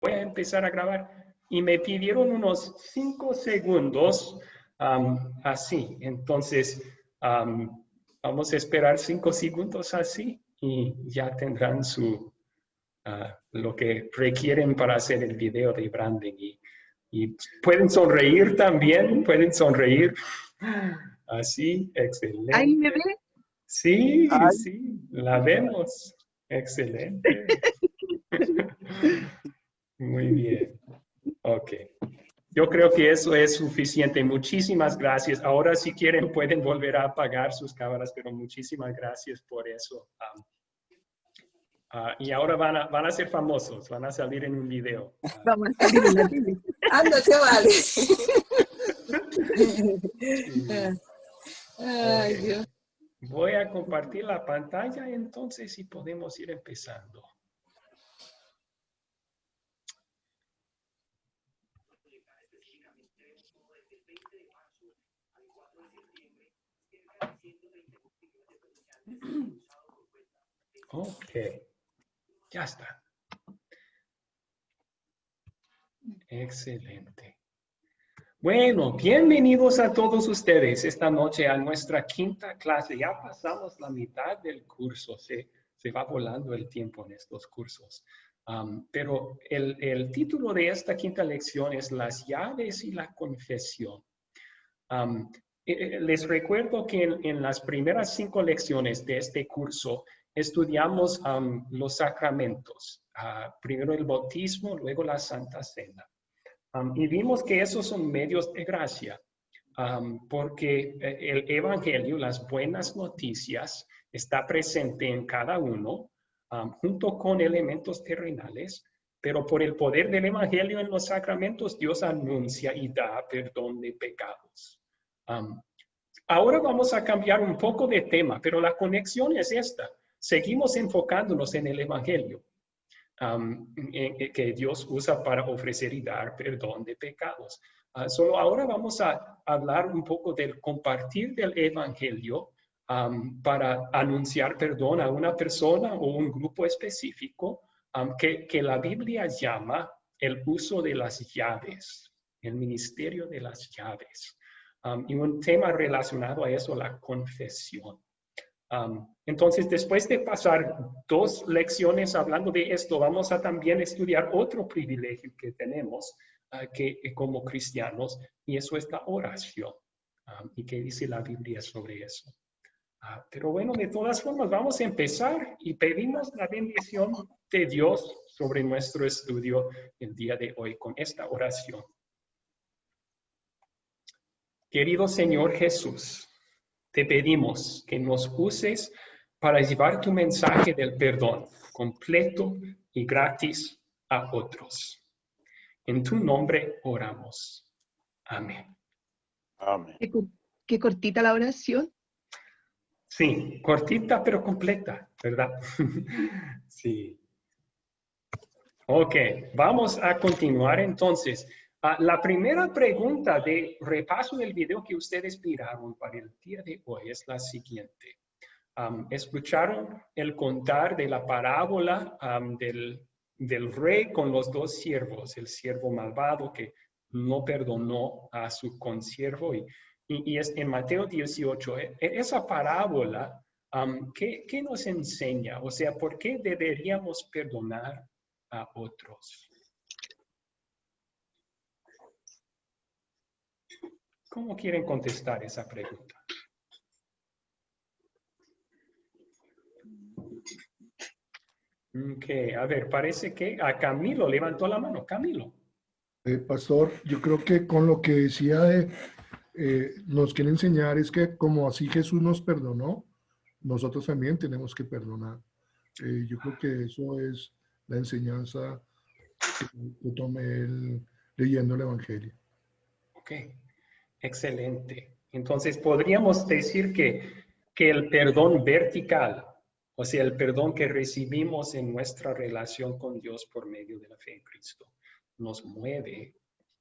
voy a empezar a grabar. Y me pidieron unos 5 segundos así. Entonces, vamos a esperar 5 segundos así y ya tendrán lo que requieren para hacer el video de branding. Y pueden sonreír también, pueden sonreír. Así, excelente. ¿Ahí me ve? Sí, Ay. sí, la vemos. Excelente. Muy bien. Ok. Yo creo que eso es suficiente. Muchísimas gracias. Ahora, si quieren, pueden volver a apagar sus cámaras, pero muchísimas gracias por eso. Y ahora van a ser famosos, van a salir en un video. Vamos a salir en la tele. Anda, se vale. Ay, Ok. Dios. Voy a compartir la pantalla entonces y podemos ir empezando. Ok, ya está. Excelente. Bueno, bienvenidos a todos ustedes esta noche a nuestra quinta clase. Ya pasamos la mitad del curso, se va volando el tiempo en estos cursos. Pero el título de esta quinta lección es Las llaves y la confesión. Les recuerdo que en las primeras 5 lecciones de este curso estudiamos los sacramentos. Primero el bautismo, luego la Santa Cena. Y vimos que esos son medios de gracia, porque el Evangelio, las buenas noticias, está presente en cada uno, junto con elementos terrenales, pero por el poder del Evangelio en los sacramentos, Dios anuncia y da perdón de pecados. Ahora vamos a cambiar un poco de tema, pero la conexión es esta. Seguimos enfocándonos en el Evangelio. Que Dios usa para ofrecer y dar perdón de pecados. Solo ahora vamos a hablar un poco del compartir del Evangelio para anunciar perdón a una persona o un grupo específico que la Biblia llama el uso de las llaves, el ministerio de las llaves. Y un tema relacionado a eso, la confesión. Entonces, después de pasar 2 lecciones hablando de esto, vamos a también estudiar otro privilegio que tenemos como cristianos, y eso es la oración. ¿Y qué dice la Biblia sobre eso? Pero bueno, de todas formas, vamos a empezar y pedimos la bendición de Dios sobre nuestro estudio el día de hoy con esta oración. Querido Señor Jesús, te pedimos que nos uses para llevar tu mensaje del perdón completo y gratis a otros. En tu nombre oramos. Amén. Amén. Qué cortita la oración. Sí, cortita pero completa, ¿verdad? Sí. Ok, vamos a continuar entonces. La primera pregunta de repaso del video que ustedes miraron para el día de hoy es la siguiente. ¿Escucharon el contar de la parábola del rey con los 2 siervos? El siervo malvado que no perdonó a su consiervo. Y es en Mateo 18. Esa parábola, ¿qué nos enseña? O sea, ¿por qué deberíamos perdonar a otros? ¿Cómo quieren contestar esa pregunta? Ok, a ver, parece que a Camilo levantó la mano. Camilo. Pastor, yo creo que con lo que decía nos quiere enseñar es que como así Jesús nos perdonó, nosotros también tenemos que perdonar. Yo creo que eso es la enseñanza que tomé leyendo el Evangelio. Ok, excelente. Entonces, podríamos decir que el perdón vertical, o sea, el perdón que recibimos en nuestra relación con Dios por medio de la fe en Cristo, nos mueve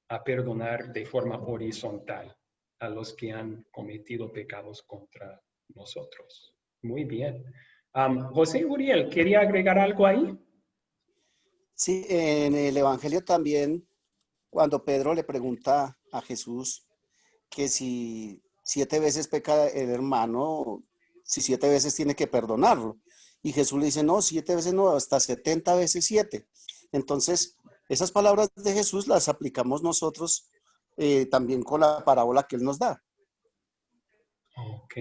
a perdonar de forma horizontal a los que han cometido pecados contra nosotros. Muy bien. José Uriel, ¿quería agregar algo ahí? Sí, en el Evangelio también, cuando Pedro le pregunta a Jesús que si 7 veces peca el hermano, si 7 veces tiene que perdonarlo. Y Jesús le dice, no, 7 veces no, hasta 70 veces 7. Entonces, esas palabras de Jesús las aplicamos nosotros también con la parábola que él nos da. Ok,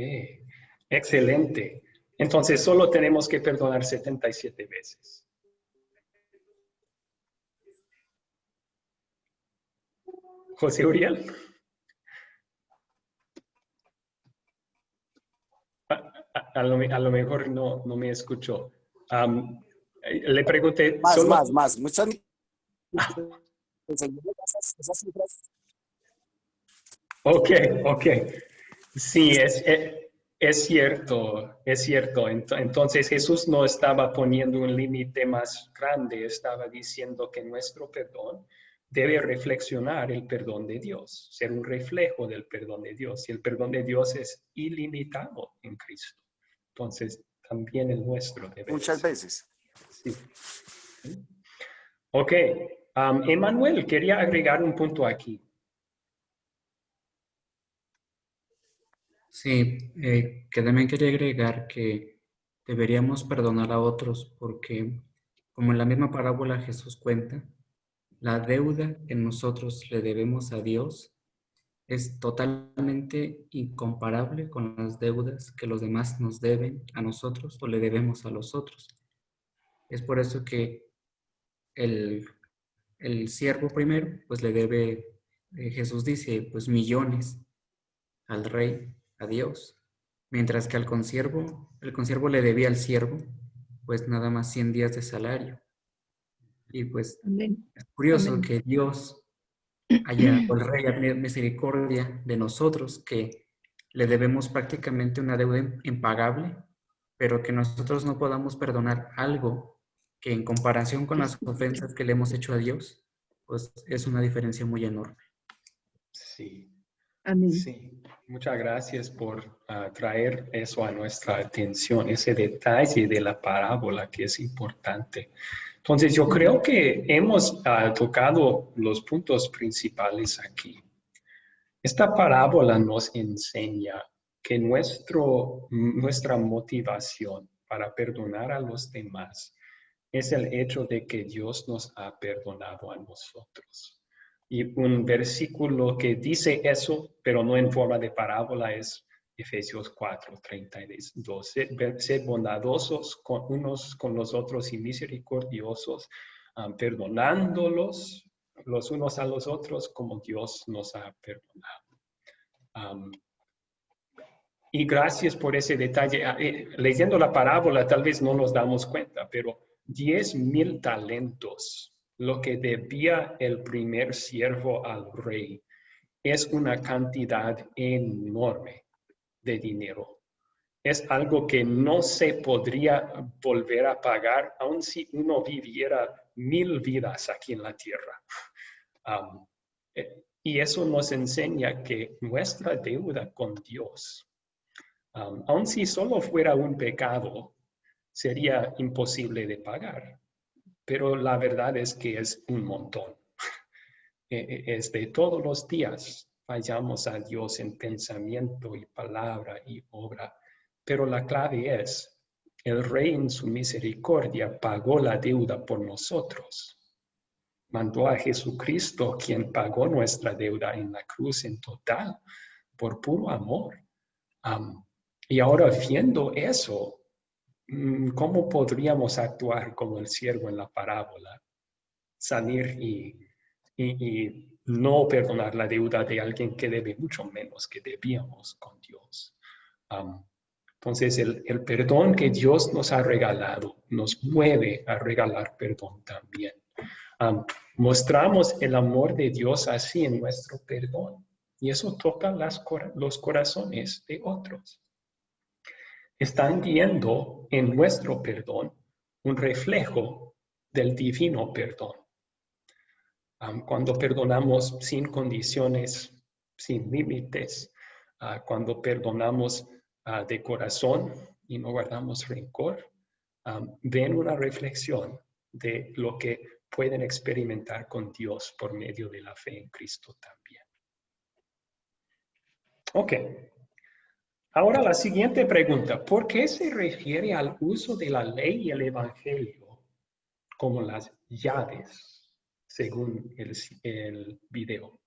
excelente. Entonces, solo tenemos que perdonar 77 veces. José Uriel. A lo mejor no me escuchó. Le pregunté, solo... Más. Muchas esas cifras. Ok. Sí, es cierto, es cierto. Entonces Jesús no estaba poniendo un límite más grande, estaba diciendo que nuestro perdón debe reflexionar el perdón de Dios, ser un reflejo del perdón de Dios. Y el perdón de Dios es ilimitado en Cristo. Entonces también el nuestro debe Muchas ser. veces. Sí. Ok. Emanuel, quería agregar un punto aquí. Sí, que también quería agregar que deberíamos perdonar a otros porque, como en la misma parábola Jesús cuenta, la deuda que nosotros le debemos a Dios es totalmente incomparable con las deudas que los demás nos deben a nosotros o le debemos a los otros. Es por eso que el, el siervo primero, pues le debe, Jesús dice, pues millones al rey, a Dios, mientras que el consiervo le debía al siervo, pues nada más 100 días de salario. Y pues Amén. es curioso Amén. que Dios o el rey haya misericordia de nosotros, que le debemos prácticamente una deuda impagable, pero que nosotros no podamos perdonar algo que en comparación con las ofensas que le hemos hecho a Dios, pues es una diferencia muy enorme. Sí. Amén. Sí, muchas gracias por traer eso a nuestra atención, ese detalle de la parábola que es importante. Entonces, yo creo que hemos tocado los puntos principales aquí. Esta parábola nos enseña que nuestra motivación para perdonar a los demás es el hecho de que Dios nos ha perdonado a nosotros. Y un versículo que dice eso, pero no en forma de parábola, es Efesios 4:32. Sed bondadosos unos con los otros y misericordiosos, perdonándolos los unos a los otros como Dios nos ha perdonado. Y gracias por ese detalle. Leyendo la parábola tal vez no nos damos cuenta, pero 10,000 talentos, lo que debía el primer siervo al rey, es una cantidad enorme de dinero. Es algo que no se podría volver a pagar, aun si uno viviera 1000 vidas aquí en la tierra. Y eso nos enseña que nuestra deuda con Dios, aun si solo fuera un pecado, sería imposible de pagar. Pero la verdad es que es un montón. Es de todos los días fallamos a Dios en pensamiento y palabra y obra. Pero la clave es, el Rey en su misericordia pagó la deuda por nosotros. Mandó a Jesucristo, quien pagó nuestra deuda en la cruz en total, por puro amor. Y ahora viendo eso, ¿cómo podríamos actuar como el siervo en la parábola? Salir y no perdonar la deuda de alguien que debe mucho menos que debíamos con Dios. Entonces, el perdón que Dios nos ha regalado nos mueve a regalar perdón también. Mostramos el amor de Dios así en nuestro perdón. Y eso toca los corazones de otros. Están viendo en nuestro perdón un reflejo del divino perdón. Cuando perdonamos sin condiciones, sin límites, cuando perdonamos de corazón y no guardamos rencor, ven una reflexión de lo que pueden experimentar con Dios por medio de la fe en Cristo también. Ok. Ahora la siguiente pregunta. ¿Por qué se refiere al uso de la ley y el evangelio como las llaves, según el video?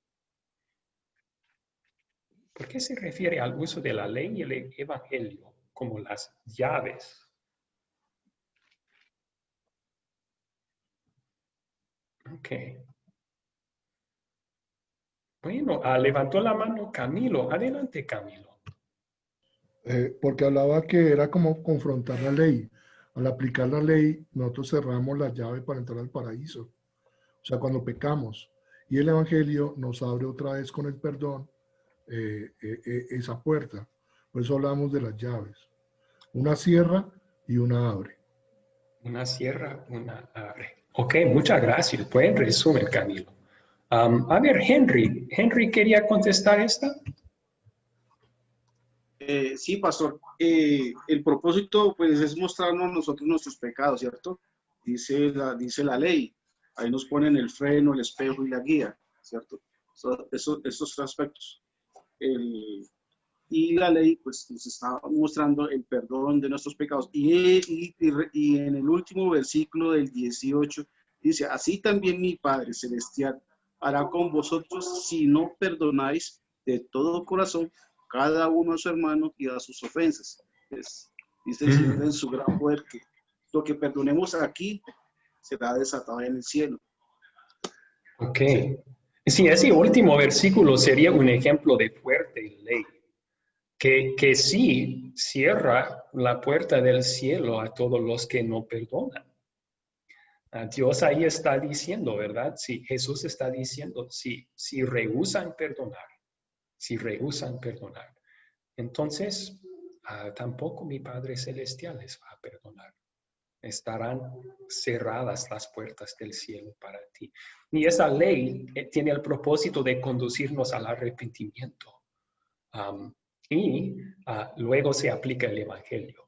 ¿Por qué se refiere al uso de la ley y el evangelio como las llaves? Ok. Bueno, levantó la mano Camilo. Adelante, Camilo. Porque hablaba que era como confrontar la ley. Al aplicar la ley, nosotros cerramos la llave para entrar al paraíso. O sea, cuando pecamos. Y el Evangelio nos abre otra vez con el perdón esa puerta. Por eso hablamos de las llaves. Una cierra y una abre. Una cierra, una abre. Ok, muchas gracias. Buen resumen, Camilo. A ver, Henry. Henry quería contestar esta. Sí, pastor. El propósito, pues, es mostrarnos a nosotros nuestros pecados, ¿cierto? Dice la ley. Ahí nos ponen el freno, el espejo y la guía, ¿cierto? Esos aspectos. Y la ley, pues, nos está mostrando el perdón de nuestros pecados. Y en el último versículo del 18, dice, así también mi Padre Celestial hará con vosotros si no perdonáis de todo corazón cada uno a su hermano y a sus ofensas. Dice el Señor en su gran poder que lo que perdonemos aquí será desatado en el cielo. Ok. Sí, ese último versículo sería un ejemplo de fuerte ley, que sí cierra la puerta del cielo a todos los que no perdonan. Dios ahí está diciendo, ¿verdad? Sí, Jesús está diciendo, si rehúsan perdonar, entonces tampoco mi Padre Celestial les va a perdonar. Estarán cerradas las puertas del cielo para ti. Y esa ley tiene el propósito de conducirnos al arrepentimiento. Y luego se aplica el Evangelio.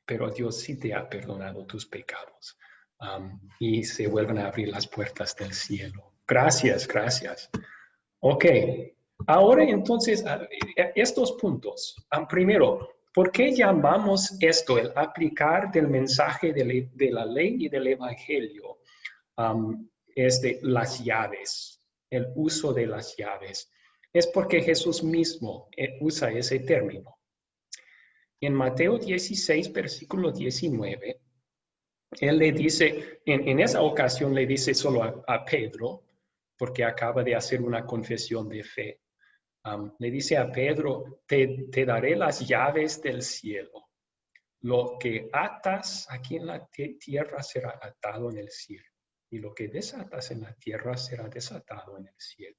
Pero Dios sí te ha perdonado tus pecados. Y se vuelven a abrir las puertas del cielo. Gracias, gracias. Ok. Ahora entonces, estos puntos. Primero, ¿por qué llamamos esto el aplicar del mensaje de la ley y del evangelio? Las llaves, el uso de las llaves. Es porque Jesús mismo usa ese término. En Mateo 16, versículo 19, él le dice, en esa ocasión le dice solo a Pedro, porque acaba de hacer una confesión de fe. Le dice a Pedro, te daré las llaves del cielo. Lo que atas aquí en la tierra será atado en el cielo. Y lo que desatas en la tierra será desatado en el cielo.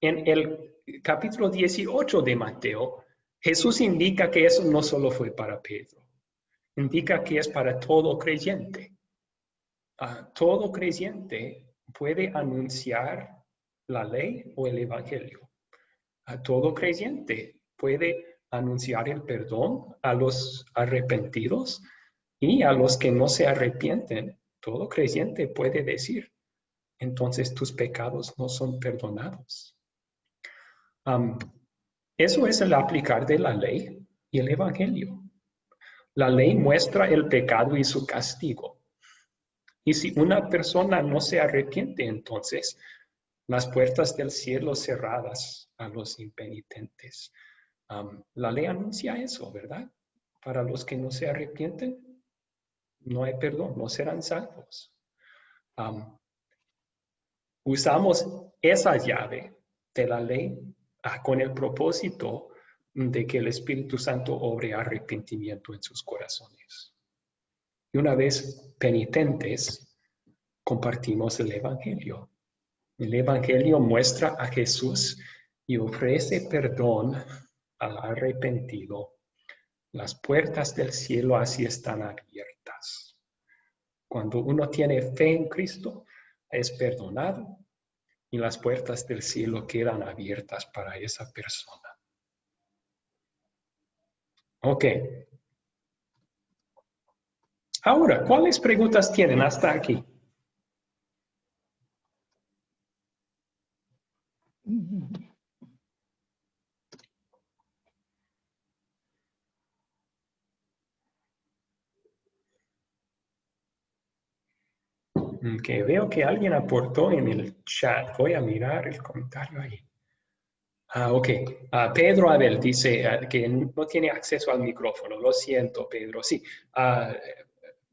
En el capítulo 18 de Mateo, Jesús indica que eso no solo fue para Pedro. Indica que es para todo creyente. Todo creyente puede anunciar la ley o el evangelio. Todo creyente puede anunciar el perdón a los arrepentidos y a los que no se arrepienten. Todo creyente puede decir, entonces tus pecados no son perdonados. Eso es el aplicar de la ley y el evangelio. La ley muestra el pecado y su castigo. Y si una persona no se arrepiente, entonces las puertas del cielo cerradas a los impenitentes. La ley anuncia eso, ¿verdad? Para los que no se arrepienten, no hay perdón, no serán salvos. Usamos esa llave de la ley con el propósito de que el Espíritu Santo obre arrepentimiento en sus corazones. Y una vez penitentes, compartimos el Evangelio. El Evangelio muestra a Jesús y ofrece perdón al arrepentido. Las puertas del cielo así están abiertas. Cuando uno tiene fe en Cristo, es perdonado y las puertas del cielo quedan abiertas para esa persona. Ok. Ahora, ¿cuáles preguntas tienen hasta aquí? Que veo que alguien aportó en el chat. Voy a mirar el comentario ahí. Ok. Pedro Abel dice que no tiene acceso al micrófono. Lo siento, Pedro. Sí.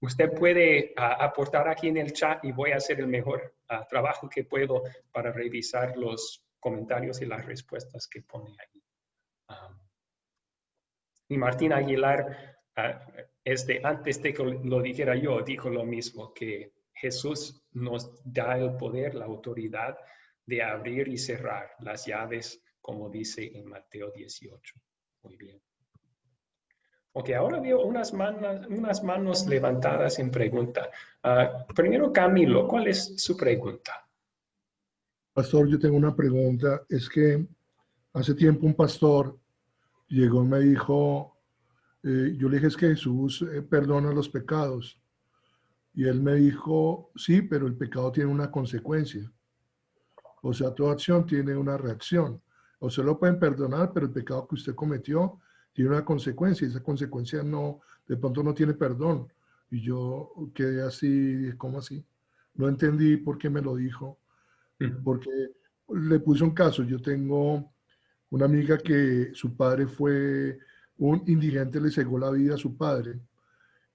Usted puede aportar aquí en el chat y voy a hacer el mejor trabajo que puedo para revisar los comentarios y las respuestas que pone ahí. Y Martín Aguilar, antes de que lo dijera yo, dijo lo mismo, que Jesús nos da el poder, la autoridad de abrir y cerrar las llaves, como dice en Mateo 18. Muy bien. Ok, ahora veo unas manos levantadas en pregunta. Primero, Camilo, ¿cuál es su pregunta? Pastor, yo tengo una pregunta. Es que hace tiempo un pastor llegó y me dijo, yo le dije, es que Jesús perdona los pecados. Y él me dijo, sí, pero el pecado tiene una consecuencia. O sea, toda acción tiene una reacción. O se lo pueden perdonar, pero el pecado que usted cometió tiene una consecuencia. Y esa consecuencia no, de pronto no tiene perdón. Y yo quedé así, ¿cómo así? No entendí por qué me lo dijo. Porque le puse un caso. Yo tengo una amiga que su padre fue un indigente, le cegó la vida a su padre.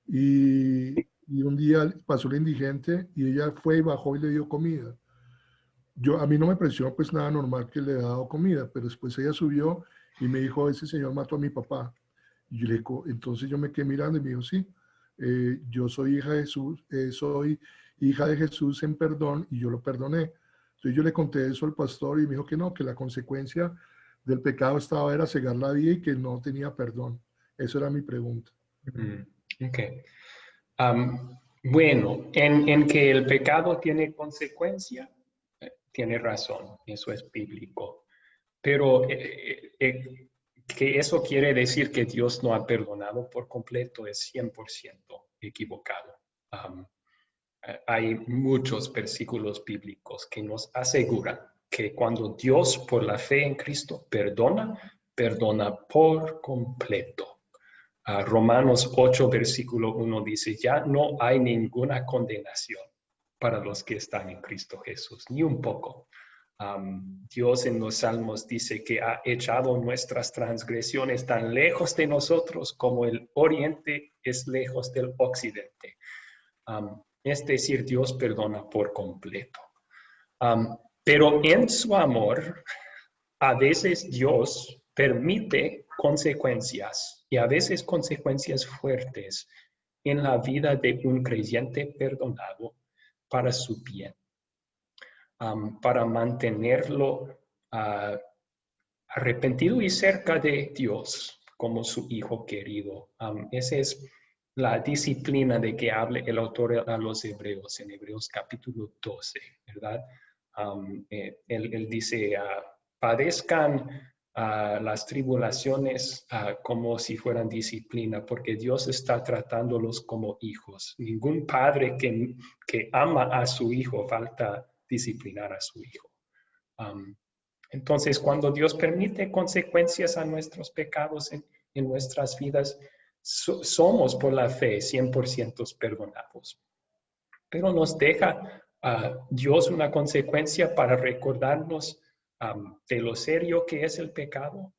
Y un día pasó la indigente y ella fue y bajó y le dio comida. A mí no me pareció pues nada normal que le haya dado comida, pero después ella subió y me dijo, ese señor mató a mi papá. Y yo entonces yo me quedé mirando y me dijo, sí, yo soy hija de Jesús, soy hija de Jesús en perdón y yo lo perdoné. Entonces yo le conté eso al pastor y me dijo que no, que la consecuencia del pecado era cegar la vida y que no tenía perdón. Eso era mi pregunta. Ok. Bueno, en que el pecado tiene consecuencia, tiene razón, eso es bíblico. Pero que eso quiere decir que Dios no ha perdonado por completo es 100% equivocado. Hay muchos versículos bíblicos que nos aseguran que cuando Dios por la fe en Cristo perdona, perdona por completo. Romanos 8, versículo 1 dice, ya no hay ninguna condenación para los que están en Cristo Jesús, ni un poco. Dios en los Salmos dice que ha echado nuestras transgresiones tan lejos de nosotros como el oriente es lejos del occidente. Es decir, Dios perdona por completo. Pero en su amor, a veces Dios permite consecuencias y a veces consecuencias fuertes en la vida de un creyente perdonado para su bien, para mantenerlo arrepentido y cerca de Dios como su hijo querido. Esa es la disciplina de que habla el autor a los Hebreos, en Hebreos capítulo 12, ¿verdad? Él dice, padezcan las tribulaciones como si fueran disciplina, porque Dios está tratándolos como hijos. Ningún padre que ama a su hijo falta disciplinar a su hijo. Entonces, cuando Dios permite consecuencias a nuestros pecados en nuestras vidas, somos por la fe 100% perdonados. Pero nos deja Dios una consecuencia para recordarnos de lo serio que es el pecado,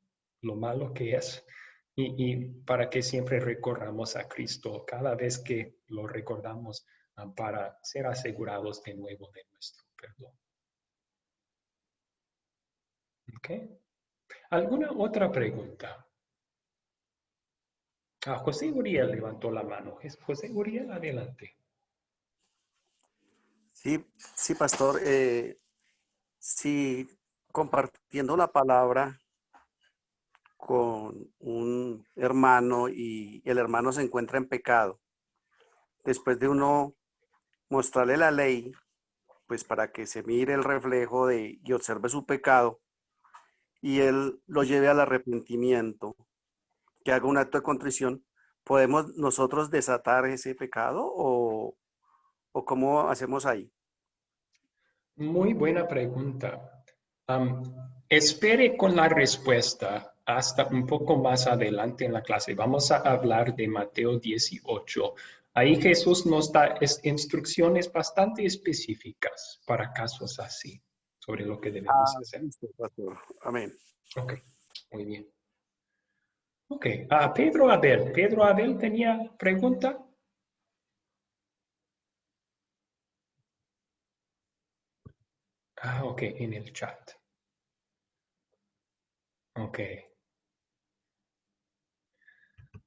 lo malo que es, y para que siempre recorramos a Cristo cada vez que lo recordamos para ser asegurados de nuevo de nuestro perdón. ¿Ok? ¿Alguna otra pregunta? José Uriel levantó la mano. José Uriel, adelante. Sí, sí, pastor. Sí, compartiendo la palabra con un hermano y el hermano se encuentra en pecado. Después de uno mostrarle la ley, pues para que se mire el reflejo y observe su pecado y él lo lleve al arrepentimiento, que haga un acto de contrición, ¿podemos nosotros desatar ese pecado o cómo hacemos ahí? Muy buena pregunta. Espere con la respuesta hasta un poco más adelante en la clase. Vamos a hablar de Mateo 18. Ahí Jesús nos da instrucciones bastante específicas para casos así, sobre lo que debemos hacer. Listo, pastor. Amén. Ok, muy bien. Ok, Pedro Abel. Pedro Abel tenía pregunta. Ok, en el chat. Ok.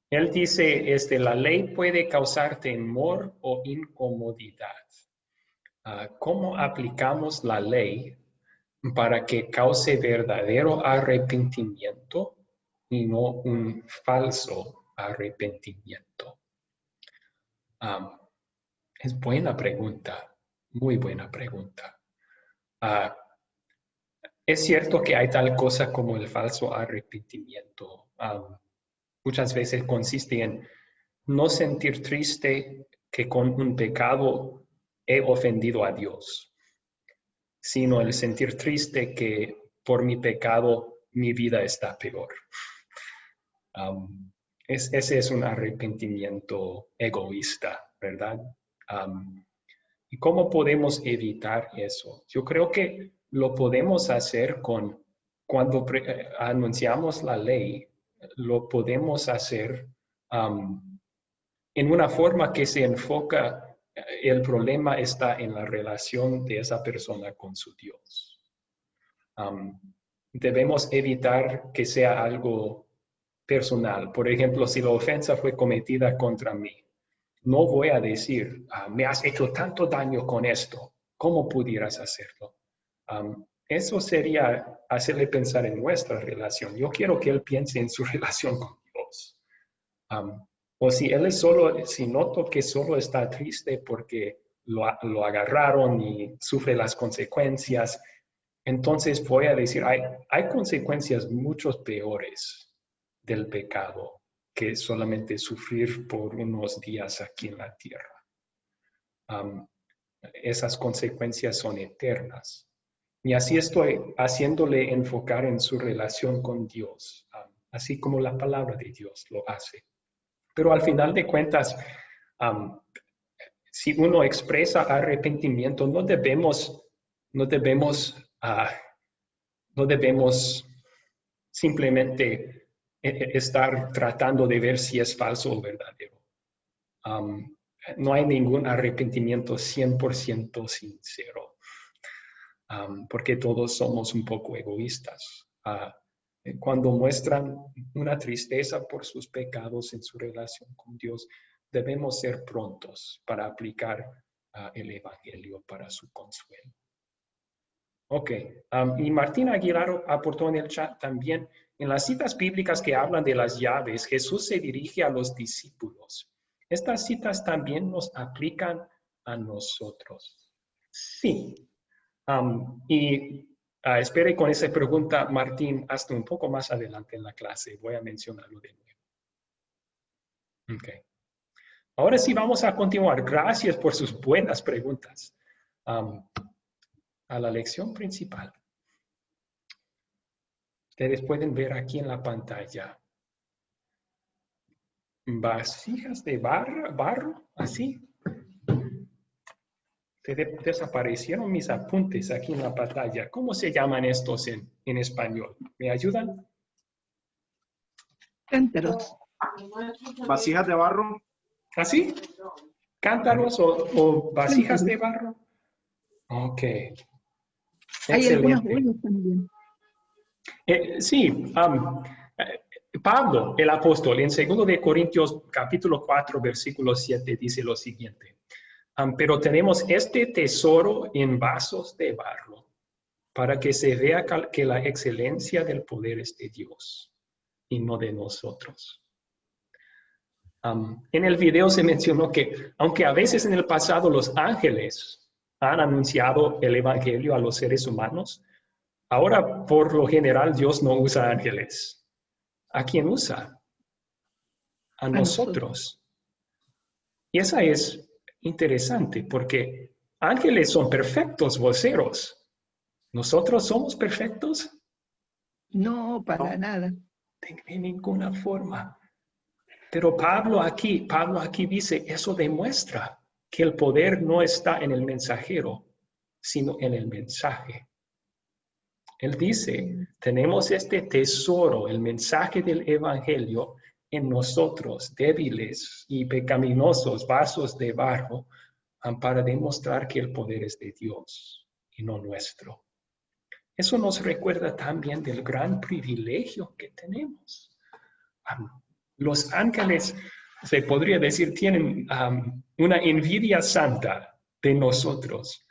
Él dice, la ley puede causar temor o incomodidad. ¿Cómo aplicamos la ley para que cause verdadero arrepentimiento y no un falso arrepentimiento? Es buena pregunta, muy buena pregunta. Es cierto que hay tal cosa como el falso arrepentimiento. Muchas veces consiste en no sentir triste que con un pecado he ofendido a Dios, sino el sentir triste que por mi pecado mi vida está peor. Ese es un arrepentimiento egoísta, ¿verdad? ¿Y cómo podemos evitar eso? Yo creo que lo podemos hacer cuando anunciamos la ley, lo podemos hacer en una forma que se enfoca, el problema está en la relación de esa persona con su Dios. Debemos evitar que sea algo personal. Por ejemplo, si la ofensa fue cometida contra mí, no voy a decir, me has hecho tanto daño con esto, ¿cómo pudieras hacerlo? Eso sería hacerle pensar en nuestra relación. Yo quiero que él piense en su relación con Dios. O si si noto que solo está triste porque lo agarraron y sufre las consecuencias, entonces voy a decir, hay consecuencias mucho peores del pecado que solamente sufrir por unos días aquí en la tierra. Esas consecuencias son eternas. Y así estoy haciéndole enfocar en su relación con Dios, así como la palabra de Dios lo hace. Pero al final de cuentas, si uno expresa arrepentimiento, no debemos simplemente estar tratando de ver si es falso o verdadero. No hay ningún arrepentimiento 100% sincero, porque todos somos un poco egoístas. Cuando muestran una tristeza por sus pecados en su relación con Dios, debemos ser prontos para aplicar el Evangelio para su consuelo. Ok, y Martina Aguilar aportó en el chat también, en las citas bíblicas que hablan de las llaves, Jesús se dirige a los discípulos. ¿Estas citas también nos aplican a nosotros? Sí. Espere con esa pregunta, Martín, hasta un poco más adelante en la clase. Voy a mencionarlo de nuevo. Ok. Ahora sí vamos a continuar. Gracias por sus buenas preguntas. A la lección principal. Ustedes pueden ver aquí en la pantalla. Vasijas de barro, así. Desaparecieron mis apuntes aquí en la pantalla. ¿Cómo se llaman estos en español? ¿Me ayudan? Cántaros. Vasijas de barro. ¿Así? ¿Cántaros o vasijas de barro? Ok. Hay algunas Excelente. ollas también. Sí, Pablo, el apóstol, en 2 de Corintios capítulo 4, versículo 7, dice lo siguiente. Pero tenemos este tesoro en vasos de barro, para que se vea que la excelencia del poder es de Dios y no de nosotros. En el video se mencionó que, aunque a veces en el pasado los ángeles han anunciado el evangelio a los seres humanos, ahora por lo general Dios no usa ángeles. ¿A quién usa? a nosotros. Y esa es interesante porque ángeles son perfectos voceros. ¿Nosotros somos perfectos? No, para nada. De ninguna forma. Pero Pablo aquí dice, eso demuestra que el poder no está en el mensajero, sino en el mensaje. Él dice, tenemos este tesoro, el mensaje del evangelio, en nosotros, débiles y pecaminosos, vasos de barro, para demostrar que el poder es de Dios y no nuestro. Eso nos recuerda también del gran privilegio que tenemos. Los ángeles, se podría decir, tienen una envidia santa de nosotros,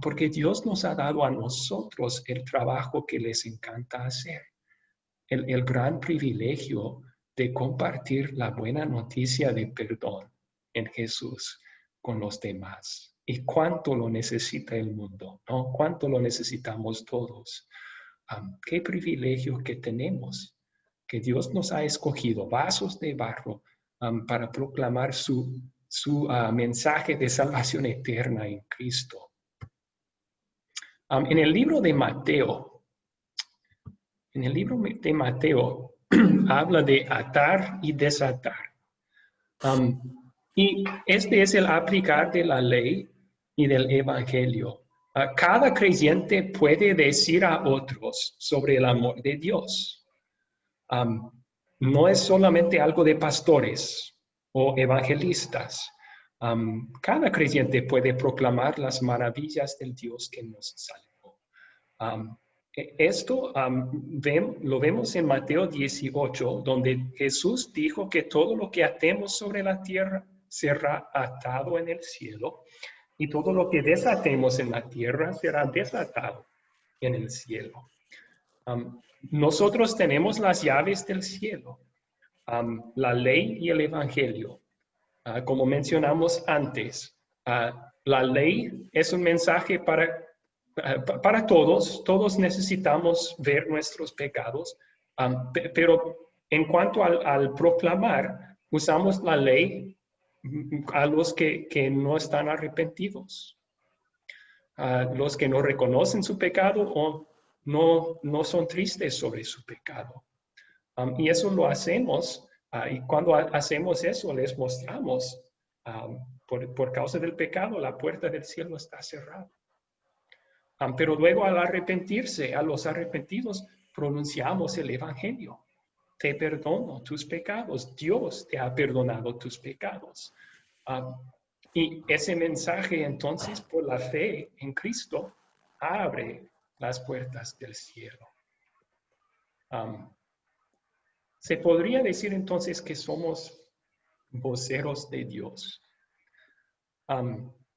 porque Dios nos ha dado a nosotros el trabajo que les encanta hacer. El gran privilegio de compartir la buena noticia de perdón en Jesús con los demás. Y cuánto lo necesita el mundo, ¿no? Cuánto lo necesitamos todos. Qué privilegio que tenemos, que Dios nos ha escogido, vasos de barro, para proclamar su mensaje de salvación eterna en Cristo. En el libro de Mateo, habla de atar y desatar. Y este es el aplicar de la ley y del evangelio. Cada creyente puede decir a otros sobre el amor de Dios. No es solamente algo de pastores o evangelistas. Cada creyente puede proclamar las maravillas del Dios que nos salvó. Esto lo vemos en Mateo 18, donde Jesús dijo que todo lo que atemos sobre la tierra será atado en el cielo, y todo lo que desatemos en la tierra será desatado en el cielo. Nosotros tenemos las llaves del cielo, la ley y el evangelio. Como mencionamos antes, la ley es un mensaje para todos necesitamos ver nuestros pecados, pero en cuanto al proclamar, usamos la ley a los que no están arrepentidos, los que no reconocen su pecado o no son tristes sobre su pecado. Y eso lo hacemos, y cuando hacemos eso les mostramos, por causa del pecado, la puerta del cielo está cerrada. Pero luego al arrepentirse, a los arrepentidos, pronunciamos el evangelio. Te perdono tus pecados. Dios te ha perdonado tus pecados. Y ese mensaje, entonces, por la fe en Cristo, abre las puertas del cielo. Se podría decir entonces que somos voceros de Dios.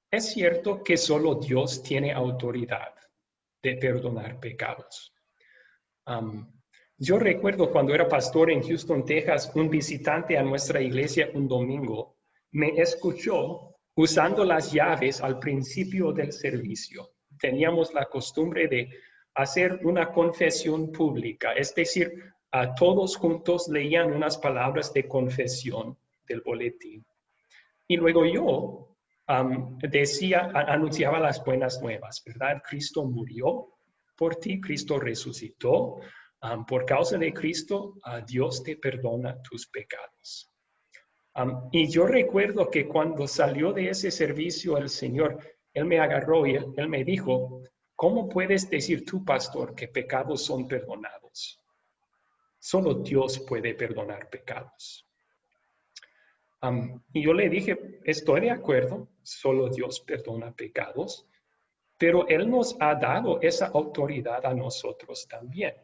Es cierto que solo Dios tiene autoridad de perdonar pecados. Yo recuerdo cuando era pastor en Houston, Texas, un visitante a nuestra iglesia un domingo me escuchó usando las llaves al principio del servicio. Teníamos la costumbre de hacer una confesión pública, es decir, todos juntos leían unas palabras de confesión del boletín. Y luego yo anunciaba las buenas nuevas, ¿verdad? Cristo murió por ti, Cristo resucitó. Por causa de Cristo, Dios te perdona tus pecados. Y yo recuerdo que cuando salió de ese servicio el Señor, Él me agarró y él me dijo, ¿cómo puedes decir tú, pastor, que pecados son perdonados? Solo Dios puede perdonar pecados. Y yo le dije, estoy de acuerdo, solo Dios perdona pecados, pero Él nos ha dado esa autoridad a nosotros también,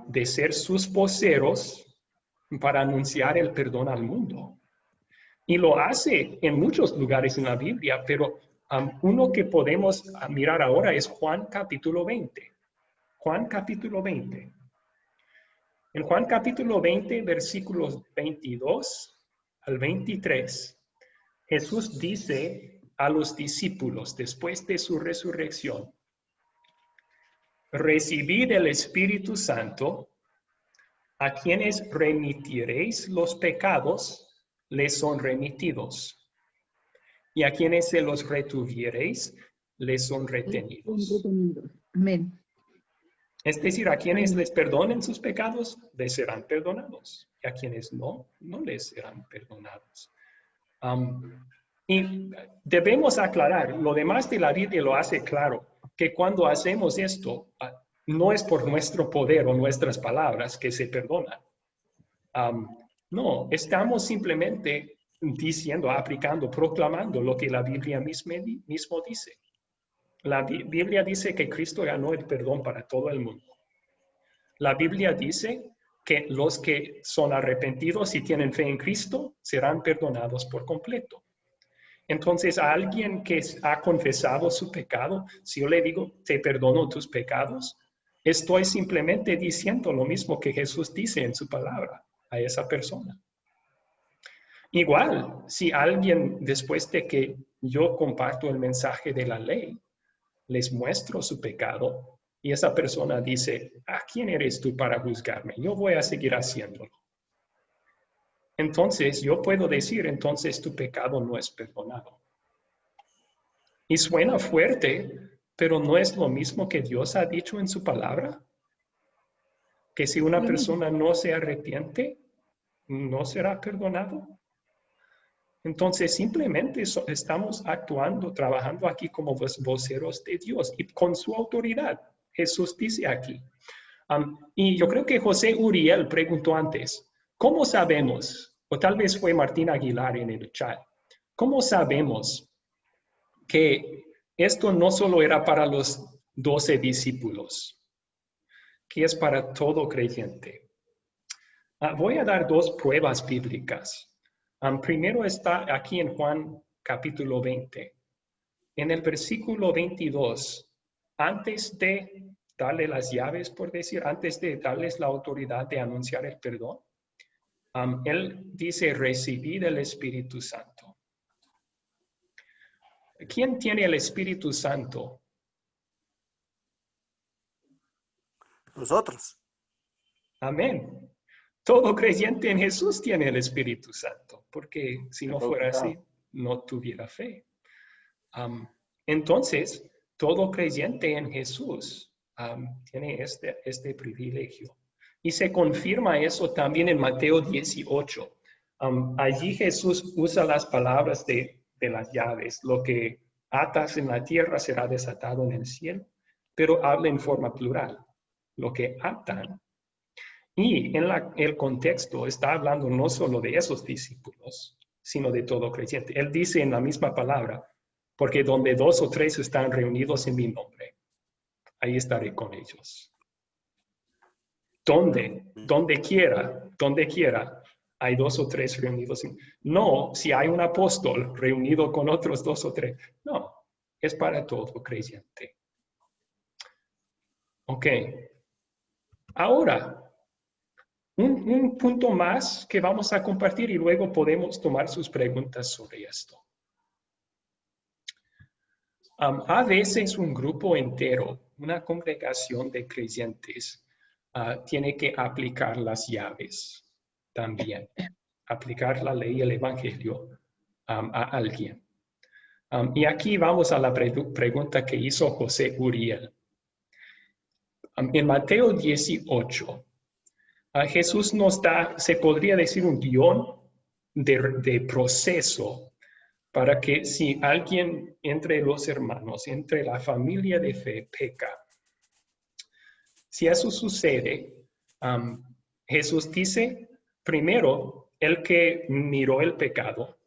de ser sus voceros para anunciar el perdón al mundo. Y lo hace en muchos lugares en la Biblia, pero uno que podemos mirar ahora es Juan capítulo 20. Juan capítulo 20. En Juan capítulo 20, versículos 22 al 23, Jesús dice a los discípulos después de su resurrección, recibid el Espíritu Santo. A quienes remitiréis los pecados, les son remitidos. Y a quienes se los retuviereis, les son retenidos. Amén. Es decir, a quienes les perdonen sus pecados, les serán perdonados. Y a quienes no, no les serán perdonados. Y debemos aclarar, lo demás de la Biblia lo hace claro, que cuando hacemos esto, no es por nuestro poder o nuestras palabras que se perdonan. No, estamos simplemente diciendo, aplicando, proclamando lo que la Biblia mismo dice. La Biblia dice que Cristo ganó el perdón para todo el mundo. La Biblia dice que los que son arrepentidos y tienen fe en Cristo serán perdonados por completo. Entonces, a alguien que ha confesado su pecado, si yo le digo, te perdono tus pecados, estoy simplemente diciendo lo mismo que Jesús dice en su palabra a esa persona. Igual, si alguien, después de que yo comparto el mensaje de la ley, les muestro su pecado y esa persona dice, ¿a quién eres tú para juzgarme? Yo voy a seguir haciéndolo. Entonces, yo puedo decir, entonces tu pecado no es perdonado. Y suena fuerte, pero no es lo mismo que Dios ha dicho en su palabra. Que si una persona no se arrepiente, no será perdonado. Entonces, simplemente estamos actuando, trabajando aquí como voceros de Dios y con su autoridad. Jesús dice aquí. Y yo creo que José Uriel preguntó antes, ¿cómo sabemos? O tal vez fue Martín Aguilar en el chat. ¿Cómo sabemos que esto no solo era para los 12 discípulos, que es para todo creyente? Voy a dar dos pruebas bíblicas. Primero está aquí en Juan capítulo 20. En el versículo 22, antes de darle las llaves, por decir, antes de darles la autoridad de anunciar el perdón, él dice, recibid el Espíritu Santo. ¿Quién tiene el Espíritu Santo? Nosotros. Amén. Todo creyente en Jesús tiene el Espíritu Santo, porque si no fuera así, no tuviera fe. Entonces, todo creyente en Jesús tiene este privilegio. Y se confirma eso también en Mateo 18. Allí Jesús usa las palabras de las llaves. Lo que atas en la tierra será desatado en el cielo, pero habla en forma plural. Lo que atan. Y en el contexto está hablando no solo de esos discípulos, sino de todo creyente. Él dice en la misma palabra, porque donde 2 o 3 están reunidos en mi nombre, ahí estaré con ellos. Donde quiera, hay 2 o 3 reunidos. No, si hay un apóstol reunido con otros 2 o 3. No, es para todo creyente. Ok. Ahora, un punto más que vamos a compartir y luego podemos tomar sus preguntas sobre esto. A veces un grupo entero, una congregación de creyentes, tiene que aplicar las llaves también, aplicar la ley y el evangelio a alguien. Y aquí vamos a la pregunta que hizo José Uriel. En Mateo 18, Jesús nos da, se podría decir, un guión de proceso para que si alguien entre los hermanos, entre la familia de fe, peca, si eso sucede, Jesús dice, primero, el que miró el pecado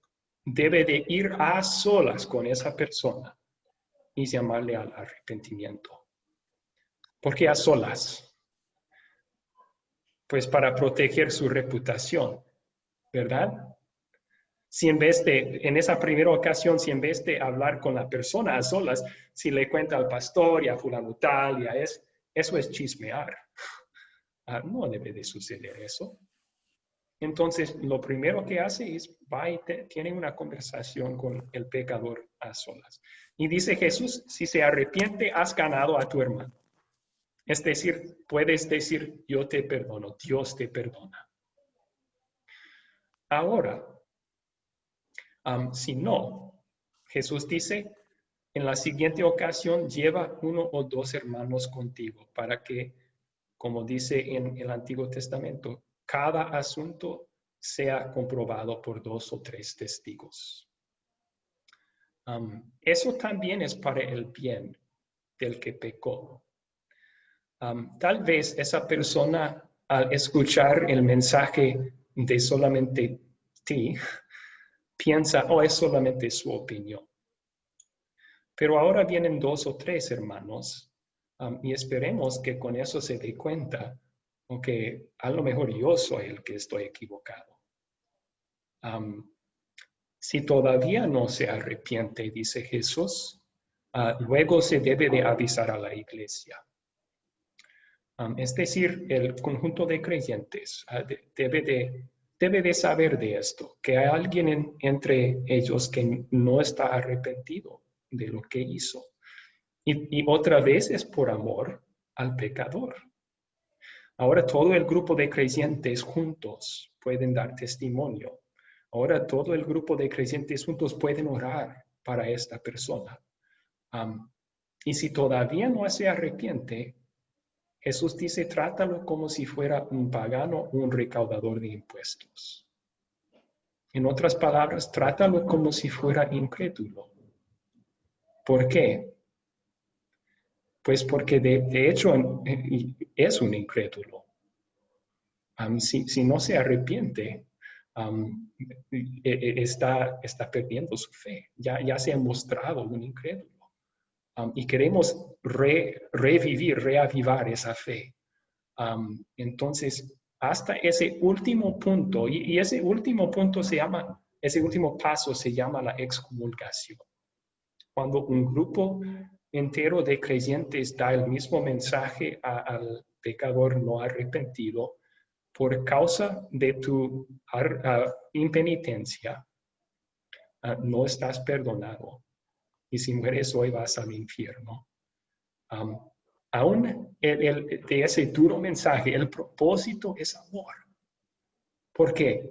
debe de ir a solas con esa persona y llamarle al arrepentimiento. ¿Por qué a solas? Pues para proteger su reputación, ¿verdad? Si en vez de, en esa primera ocasión, si en vez de hablar con la persona a solas, si le cuenta al pastor y a fulano tal, y a eso es chismear. No debe de suceder eso. Entonces, lo primero que hace es, va y tiene una conversación con el pecador a solas. Y dice Jesús, si se arrepiente, has ganado a tu hermano. Es decir, puedes decir, yo te perdono, Dios te perdona. Ahora, si no, Jesús dice, en la siguiente ocasión lleva 1 o 2 hermanos contigo para que, como dice en el Antiguo Testamento, cada asunto sea comprobado por 2 o 3 testigos. Eso también es para el bien del que pecó. Tal vez esa persona, al escuchar el mensaje de solamente ti, piensa, oh, es solamente su opinión. Pero ahora vienen 2 o 3 hermanos y esperemos que con eso se dé cuenta, que a lo mejor yo soy el que estoy equivocado. Si todavía no se arrepiente, dice Jesús, luego se debe de avisar a la iglesia. Es decir, el conjunto de creyentes debe de saber de esto, que hay alguien entre ellos que no está arrepentido de lo que hizo. Y otra vez es por amor al pecador. Ahora todo el grupo de creyentes juntos pueden dar testimonio. Ahora todo el grupo de creyentes juntos pueden orar para esta persona. Y si todavía no se arrepiente, Jesús dice, trátalo como si fuera un pagano o un recaudador de impuestos. En otras palabras, trátalo como si fuera incrédulo. ¿Por qué? Pues porque de hecho es un incrédulo. Si no se arrepiente, está perdiendo su fe. Ya se ha mostrado un incrédulo. Y queremos reavivar esa fe. Entonces, hasta ese último punto, y ese último punto ese último paso se llama la excomulgación. Cuando un grupo entero de creyentes da el mismo mensaje al pecador no arrepentido, por causa de tu impenitencia, no estás perdonado. Y si mueres hoy vas al infierno. Aún de ese duro mensaje, el propósito es amor. ¿Por qué?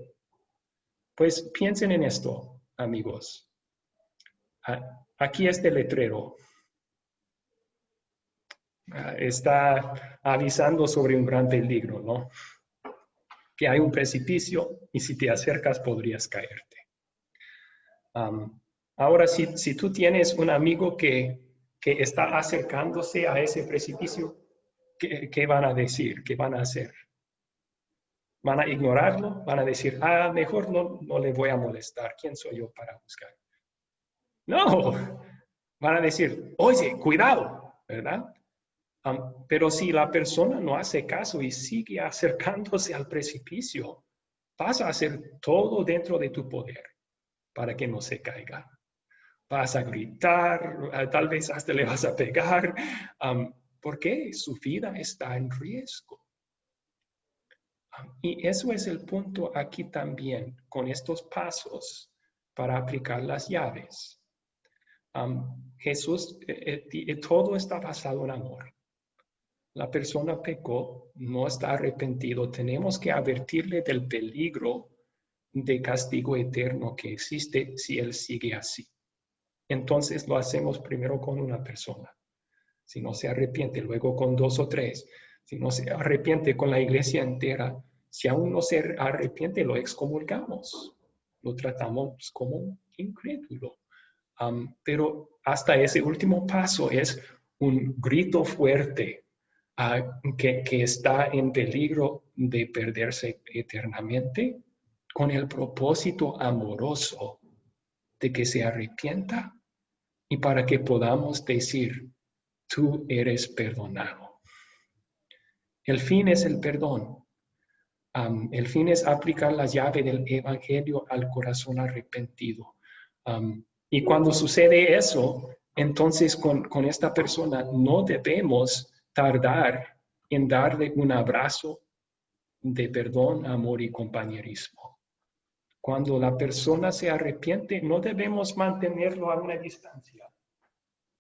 Pues piensen en esto, amigos. Aquí este letrero está avisando sobre un gran peligro, ¿no? Que hay un precipicio y si te acercas podrías caerte. Ahora, si tú tienes un amigo que está acercándose a ese precipicio, ¿qué van a decir? ¿Qué van a hacer? ¿Van a ignorarlo? ¿Van a decir, mejor no le voy a molestar? ¿Quién soy yo para buscar? No, van a decir, oye, cuidado, ¿verdad? Pero si la persona no hace caso y sigue acercándose al precipicio, vas a hacer todo dentro de tu poder para que no se caiga. Vas a gritar, tal vez hasta le vas a pegar, porque su vida está en riesgo. Y eso es el punto aquí también, con estos pasos para aplicar las llaves. Jesús, todo está basado en amor. La persona pecó, no está arrepentido. Tenemos que advertirle del peligro de castigo eterno que existe si él sigue así. Entonces lo hacemos primero con una persona. Si no se arrepiente, luego con 2 o 3. Si no se arrepiente, con la iglesia entera. Si aún no se arrepiente, lo excomulgamos. Lo tratamos como un incrédulo. Pero hasta ese último paso es un grito fuerte que está en peligro de perderse eternamente, con el propósito amoroso de que se arrepienta y para que podamos decir, tú eres perdonado. El fin es el perdón. El fin es aplicar la llave del evangelio al corazón arrepentido. Y cuando sucede eso, entonces con esta persona no debemos tardar en darle un abrazo de perdón, amor y compañerismo. Cuando la persona se arrepiente, no debemos mantenerlo a una distancia.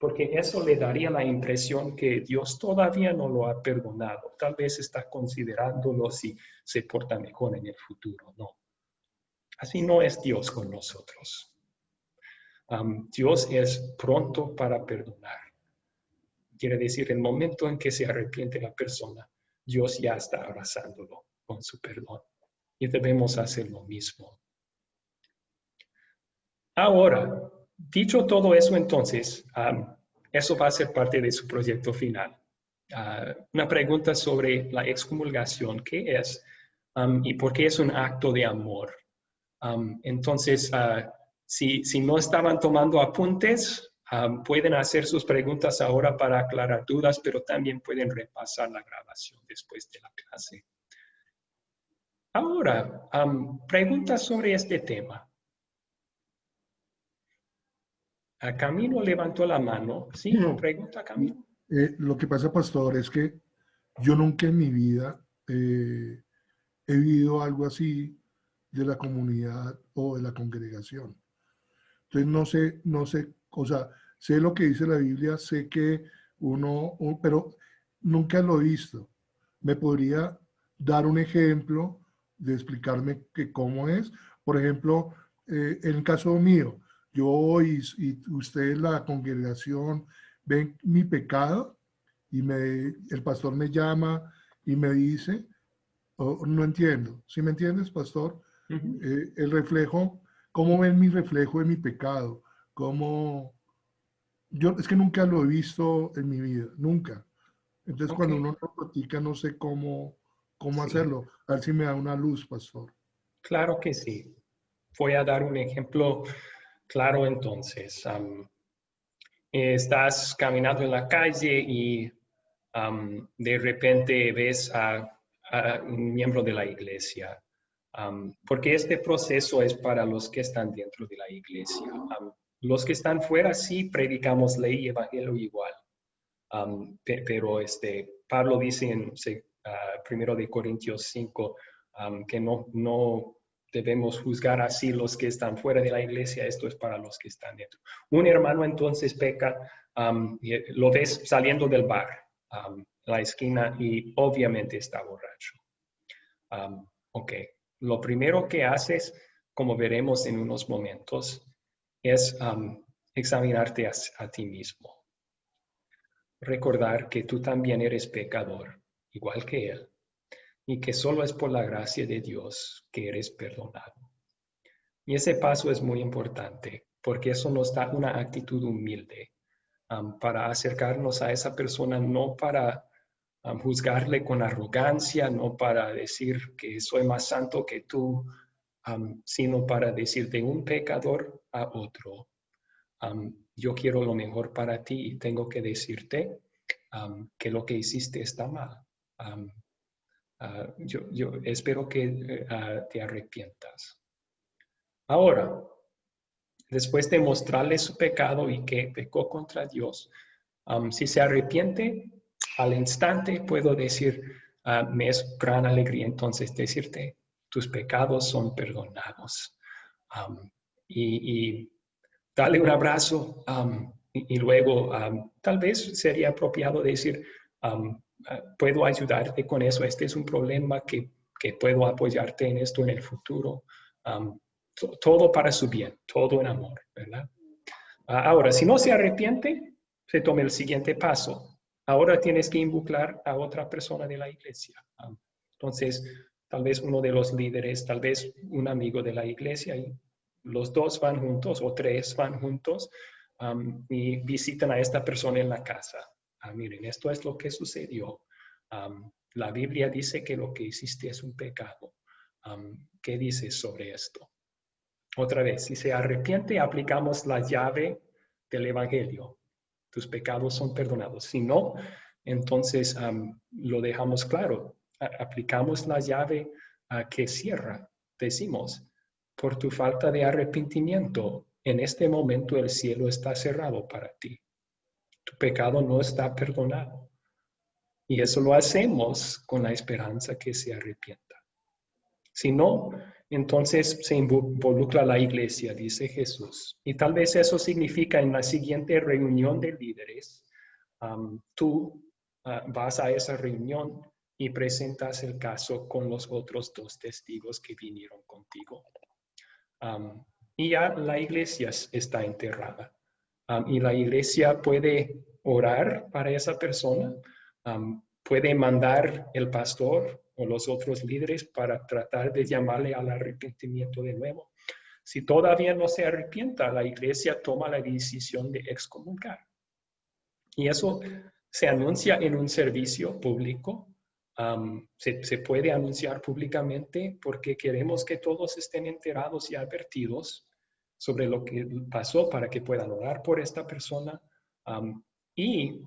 porque eso le daría la impresión que Dios todavía no lo ha perdonado. Tal vez está considerándolo si se porta mejor en el futuro. No. Así no es Dios con nosotros. Dios es pronto para perdonar. Quiere decir, el momento en que se arrepiente la persona, Dios ya está abrazándolo con su perdón. Y debemos hacer lo mismo. Ahora, dicho todo eso entonces, eso va a ser parte de su proyecto final. Una pregunta sobre la excomulgación, ¿qué es? Y por qué es un acto de amor. Entonces, si no estaban tomando apuntes, pueden hacer sus preguntas ahora para aclarar dudas, pero también pueden repasar la grabación después de la clase. Ahora, preguntas sobre este tema. Camilo levantó la mano. Sí, pregunta Camilo. Lo que pasa, pastor, es que yo nunca en mi vida he vivido algo así de la comunidad o de la congregación. Entonces no sé, o sea, sé lo que dice la Biblia, sé que pero nunca lo he visto. ¿Me podría dar un ejemplo de explicarme cómo es? Por ejemplo, en el caso mío, yo y ustedes, la congregación, ven mi pecado y el pastor me llama y me dice, no entiendo. ¿Sí me entiendes, pastor? El reflejo, ¿cómo ven mi reflejo de mi pecado? Es que nunca lo he visto en mi vida, nunca. Entonces, cuando uno lo practica, no sé cómo hacerlo. A ver si me da una luz, pastor. Claro que sí. Voy a dar un ejemplo claro entonces. Estás caminando en la calle y de repente ves a un miembro de la iglesia. Porque este proceso es para los que están dentro de la iglesia. Los que están fuera sí predicamos ley y evangelio igual. Pero Pablo dice en 1 de Corintios 5 que no debemos juzgar así los que están fuera de la iglesia, esto es para los que están dentro. Un hermano entonces peca, lo ves saliendo del bar, la esquina, y obviamente está borracho. Ok, lo primero que haces, como veremos en unos momentos, es examinarte a ti mismo. Recordar que tú también eres pecador, igual que él, y que solo es por la gracia de Dios que eres perdonado. Y ese paso es muy importante, porque eso nos da una actitud humilde para acercarnos a esa persona, no para juzgarle con arrogancia, no para decir que soy más santo que tú, sino para decir de un pecador a otro, yo quiero lo mejor para ti y tengo que decirte que lo que hiciste está mal. Yo espero que te arrepientas. Ahora, después de mostrarle su pecado y que pecó contra Dios, si se arrepiente, al instante puedo decir, me es gran alegría entonces decirte, tus pecados son perdonados. Y dale un abrazo y luego tal vez sería apropiado decir, puedo ayudarte con eso, este es un problema que puedo apoyarte en esto en el futuro. Todo para su bien, todo en amor, ¿verdad? Ahora, si no se arrepiente, se tome el siguiente paso. Ahora tienes que involucrar a otra persona de la iglesia. Entonces, tal vez uno de los líderes, tal vez un amigo de la iglesia, y los dos van juntos o tres van juntos y visitan a esta persona en la casa. Miren, esto es lo que sucedió. La Biblia dice que lo que hiciste es un pecado. ¿Qué dices sobre esto? Otra vez, si se arrepiente, aplicamos la llave del evangelio. Tus pecados son perdonados. Si no, entonces lo dejamos claro. Aplicamos la llave que cierra. Decimos, por tu falta de arrepentimiento, en este momento el cielo está cerrado para ti. Tu pecado no está perdonado. Y eso lo hacemos con la esperanza que se arrepienta. Si no, entonces se involucra la iglesia, dice Jesús. Y tal vez eso significa en la siguiente reunión de líderes, tú vas a esa reunión y presentas el caso con los otros 2 testigos que vinieron contigo. Y ya la iglesia está enterrada. Y la iglesia puede orar para esa persona, puede mandar el pastor o los otros líderes para tratar de llamarle al arrepentimiento de nuevo. Si todavía no se arrepienta, la iglesia toma la decisión de excomulgar. Y eso se anuncia en un servicio público. Se puede anunciar públicamente porque queremos que todos estén enterados y advertidos sobre lo que pasó para que puedan orar por esta persona. Y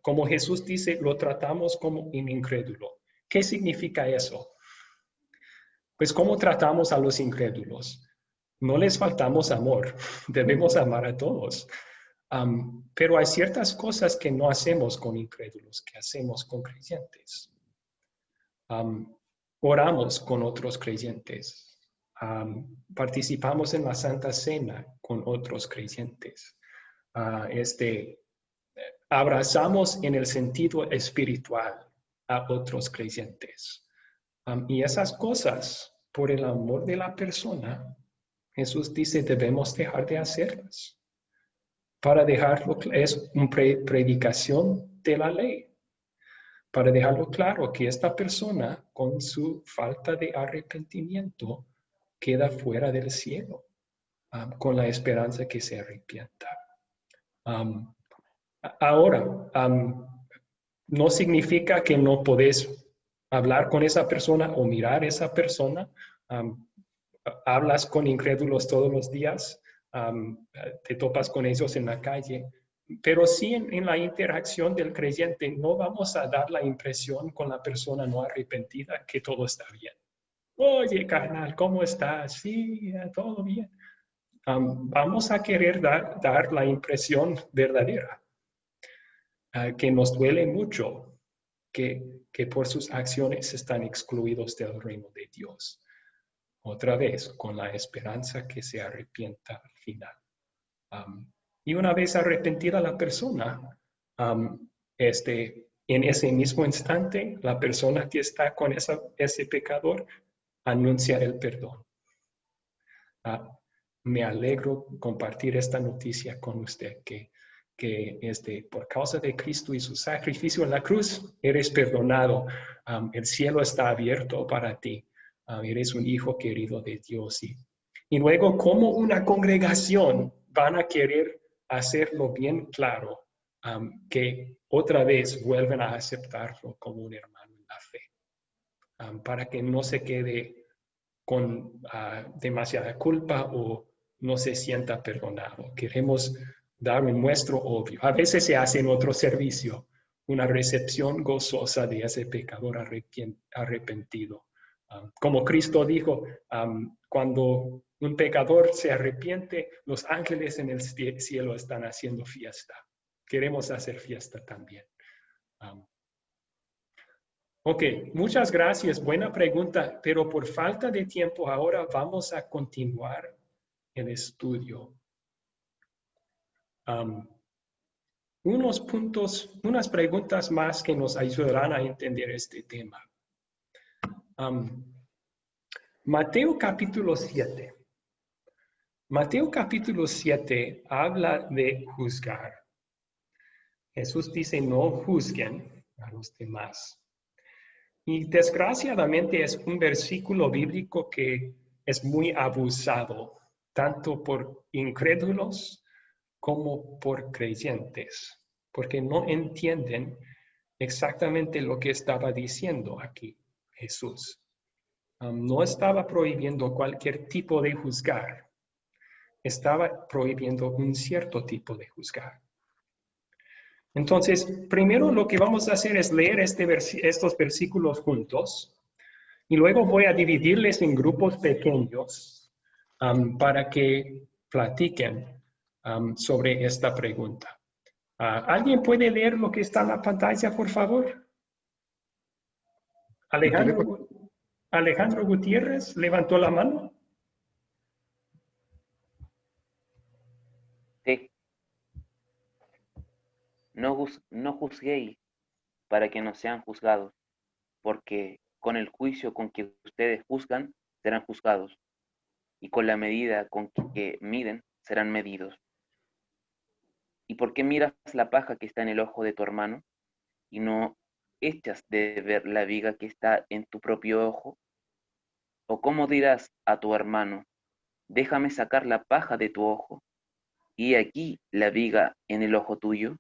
como Jesús dice, lo tratamos como un incrédulo. ¿Qué significa eso? Pues, ¿cómo tratamos a los incrédulos? No les faltamos amor. Debemos amar a todos. Pero hay ciertas cosas que no hacemos con incrédulos, que hacemos con creyentes. Oramos con otros creyentes. Participamos en la Santa Cena con otros creyentes. Abrazamos en el sentido espiritual a otros creyentes. Y esas cosas, por el amor de la persona, Jesús dice, debemos dejar de hacerlas. Para dejarlo, es una predicación de la ley. Para dejarlo claro que esta persona, con su falta de arrepentimiento, queda fuera del cielo, con la esperanza que se arrepienta. Ahora, no significa que no podés hablar con esa persona o mirar a esa persona. Hablas con incrédulos todos los días, te topas con ellos en la calle, pero sí en la interacción del creyente no vamos a dar la impresión con la persona no arrepentida que todo está bien. Oye, carnal, ¿cómo estás? Sí, todo bien. Vamos a querer dar la impresión verdadera, que nos duele mucho, que por sus acciones están excluidos del reino de Dios. Otra vez, con la esperanza que se arrepienta al final. Y una vez arrepentida la persona, en ese mismo instante, la persona que está con ese pecador anuncia el perdón. Me alegro compartir esta noticia con usted, que por causa de Cristo y su sacrificio en la cruz, eres perdonado. El cielo está abierto para ti. Eres un hijo querido de Dios. Y luego, como una congregación, van a querer hacerlo bien claro, que otra vez vuelven a aceptarlo como un hermano en la fe, para que no se quede con demasiada culpa o no se sienta perdonado. Queremos dar un muestro obvio. A veces se hace en otro servicio una recepción gozosa de ese pecador arrepentido. Como Cristo dijo, cuando un pecador se arrepiente, los ángeles en el cielo están haciendo fiesta. Queremos hacer fiesta también. Ok, muchas gracias. Buena pregunta, pero por falta de tiempo ahora vamos a continuar el estudio. Unos puntos, unas preguntas más que nos ayudarán a entender este tema. Mateo capítulo 7. Mateo capítulo 7 habla de juzgar. Jesús dice, no juzguen a los demás. Y desgraciadamente es un versículo bíblico que es muy abusado, tanto por incrédulos como por creyentes, porque no entienden exactamente lo que estaba diciendo aquí Jesús. No estaba prohibiendo cualquier tipo de juzgar, estaba prohibiendo un cierto tipo de juzgar. Entonces, primero lo que vamos a hacer es leer estos versículos juntos y luego voy a dividirles en grupos pequeños para que platiquen sobre esta pregunta. ¿Alguien puede leer lo que está en la pantalla, por favor? Alejandro. Alejandro Gutiérrez levantó la mano. Sí. No juzguéis para que no sean juzgados, porque con el juicio con que ustedes juzgan, serán juzgados, y con la medida con que miden, serán medidos. ¿Y por qué miras la paja que está en el ojo de tu hermano, y no echas de ver la viga que está en tu propio ojo? ¿O cómo dirás a tu hermano, déjame sacar la paja de tu ojo, y aquí la viga en el ojo tuyo?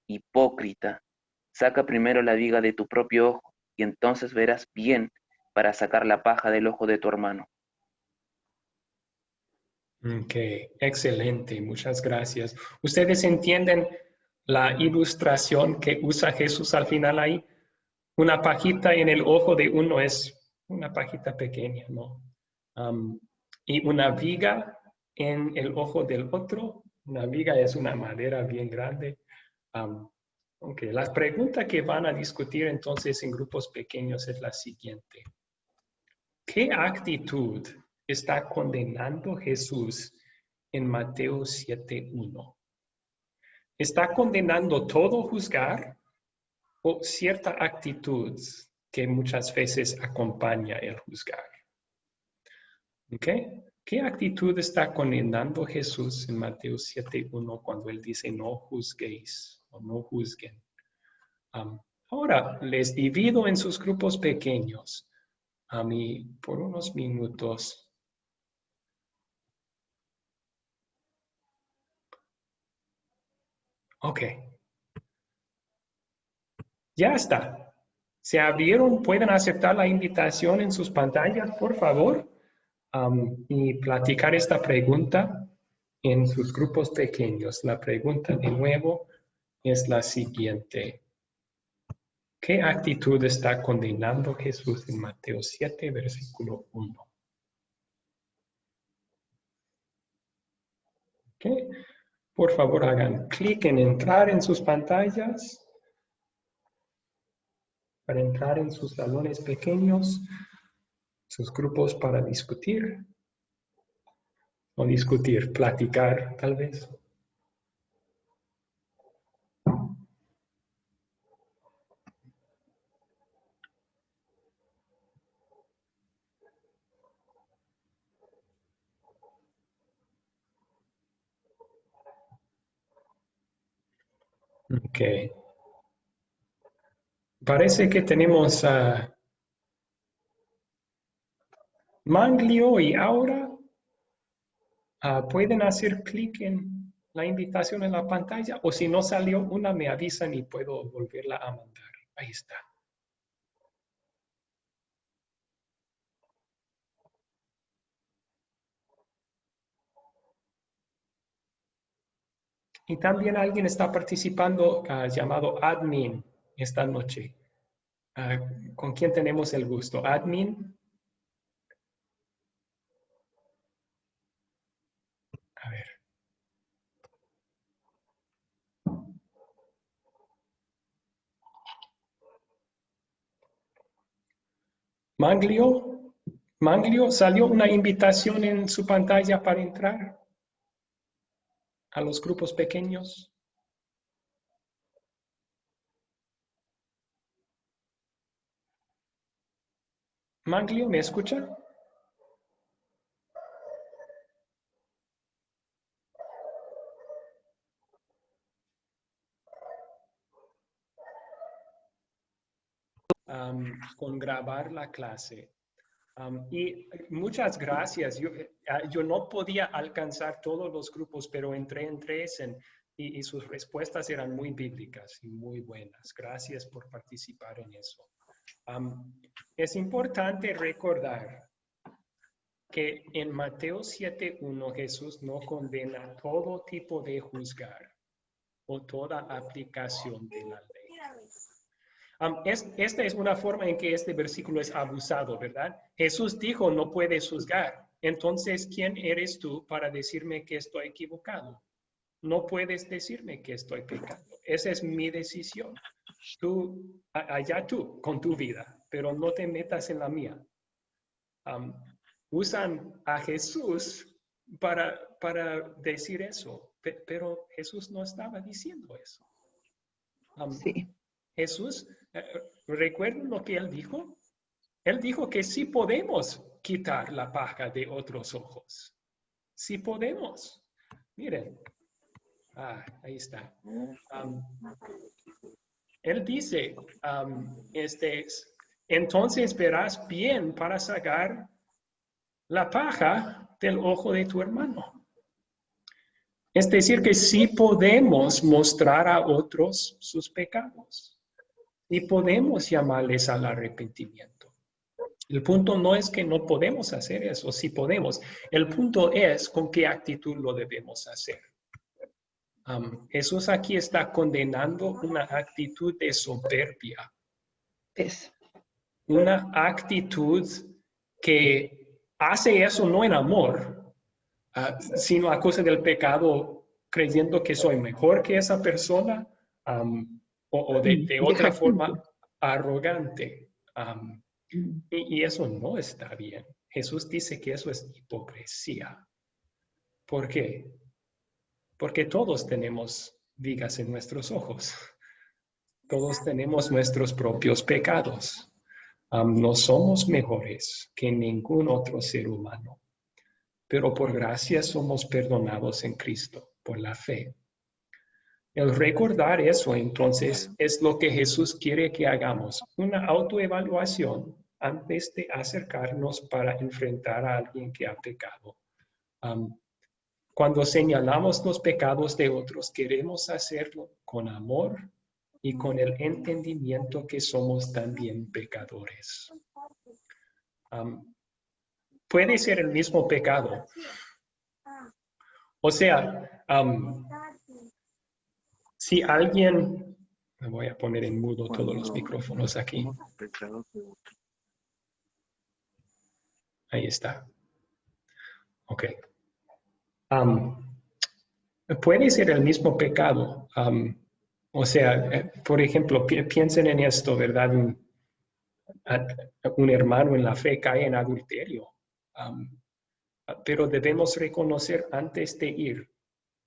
Hipócrita, saca primero la viga de tu propio ojo, y entonces verás bien para sacar la paja del ojo de tu hermano. Ok, excelente, muchas gracias. ¿Ustedes entienden la ilustración que usa Jesús al final ahí? Una pajita en el ojo de uno es una pajita pequeña, ¿no? Y una viga en el ojo del otro, una viga es una madera bien grande. Ok, la pregunta que van a discutir entonces en grupos pequeños es la siguiente. ¿Qué actitud está condenando Jesús en Mateo 7:1? ¿Está condenando todo juzgar o cierta actitud que muchas veces acompaña el juzgar? ¿Okay? ¿Qué actitud está condenando Jesús en Mateo 7:1 cuando él dice no juzguéis o no juzguen? Ahora les divido en sus grupos pequeños a mí por unos minutos. Ok. Ya está. ¿Se abrieron? ¿Pueden aceptar la invitación en sus pantallas, por favor? Y platicar esta pregunta en sus grupos pequeños. La pregunta de nuevo es la siguiente. ¿Qué actitud está condenando Jesús en Mateo 7, versículo 1? ¿Okay? Por favor, hagan clic en entrar en sus pantallas para entrar en sus salones pequeños, sus grupos para discutir. O discutir, platicar, tal vez. Ok. Parece que tenemos a Manglio y Aura. ¿Pueden hacer clic en la invitación en la pantalla? O si no salió una, me avisan y puedo volverla a mandar. Ahí está. Y también alguien está participando llamado admin esta noche. ¿Con quién tenemos el gusto? ¿Admin? A ver. Manglio, ¿salió una invitación en su pantalla para entrar a los grupos pequeños? Manglio, ¿me escucha? Con grabar la clase. Y muchas gracias. Yo no podía alcanzar todos los grupos, pero entré en tres y sus respuestas eran muy bíblicas y muy buenas. Gracias por participar en eso. Es importante recordar que en Mateo 7:1 Jesús no condena todo tipo de juzgar o toda aplicación de la ley. Esta es una forma en que este versículo es abusado, ¿verdad? Jesús dijo, no puedes juzgar. Entonces, ¿quién eres tú para decirme que estoy equivocado? No puedes decirme que estoy pecando. Esa es mi decisión. Allá tú, con tu vida, pero no te metas en la mía. usan a Jesús para decir eso, pero Jesús no estaba diciendo eso. Sí, Jesús, ¿recuerdan lo que él dijo? Él dijo que sí podemos quitar la paja de otros ojos. Sí podemos. Miren. Ahí está. Él dice, entonces verás bien para sacar la paja del ojo de tu hermano. Es decir, que sí podemos mostrar a otros sus pecados y podemos llamarles al arrepentimiento. El punto no es que no podemos hacer eso, sí podemos. El punto es con qué actitud lo debemos hacer. Jesús aquí está condenando una actitud de soberbia. eso. Una actitud que hace eso no en amor, sino a causa del pecado, creyendo que soy mejor que esa persona, o de otra forma arrogante. Y eso no está bien. Jesús dice que eso es hipocresía. ¿Por qué? Porque todos tenemos vigas en nuestros ojos. Todos tenemos nuestros propios pecados. No somos mejores que ningún otro ser humano. Pero por gracia somos perdonados en Cristo, por la fe. El recordar eso, entonces, es lo que Jesús quiere que hagamos. Una autoevaluación antes de acercarnos para enfrentar a alguien que ha pecado. Cuando señalamos los pecados de otros, queremos hacerlo con amor y con el entendimiento que somos también pecadores. Puede ser el mismo pecado. O sea, si alguien... Me voy a poner en mudo todos los micrófonos aquí. Ahí está. Ok. Puede ser el mismo pecado. O sea, por ejemplo, piensen en esto, ¿verdad? Un hermano en la fe cae en adulterio. Pero debemos reconocer antes de ir,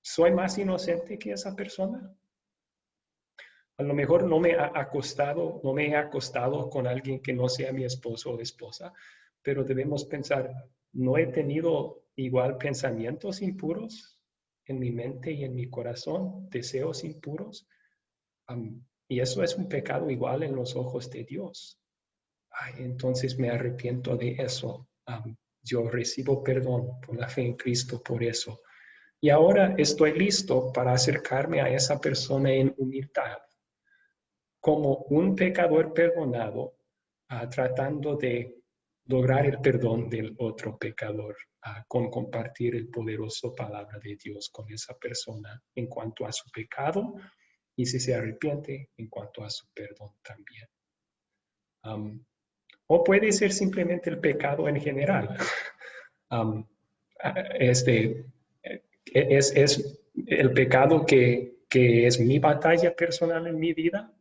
¿soy más inocente que esa persona? A lo mejor no me he acostado con alguien que no sea mi esposo o esposa, pero debemos pensar, ¿no he tenido igual pensamientos impuros en mi mente y en mi corazón, deseos impuros? Y eso es un pecado igual en los ojos de Dios. Entonces me arrepiento de eso. Yo recibo perdón por la fe en Cristo por eso. Y ahora estoy listo para acercarme a esa persona en humildad, como un pecador perdonado, tratando de lograr el perdón del otro pecador, con compartir el poderoso palabra de Dios con esa persona en cuanto a su pecado y si se arrepiente en cuanto a su perdón también. O puede ser simplemente el pecado en general. Es el pecado que es mi batalla personal en mi vida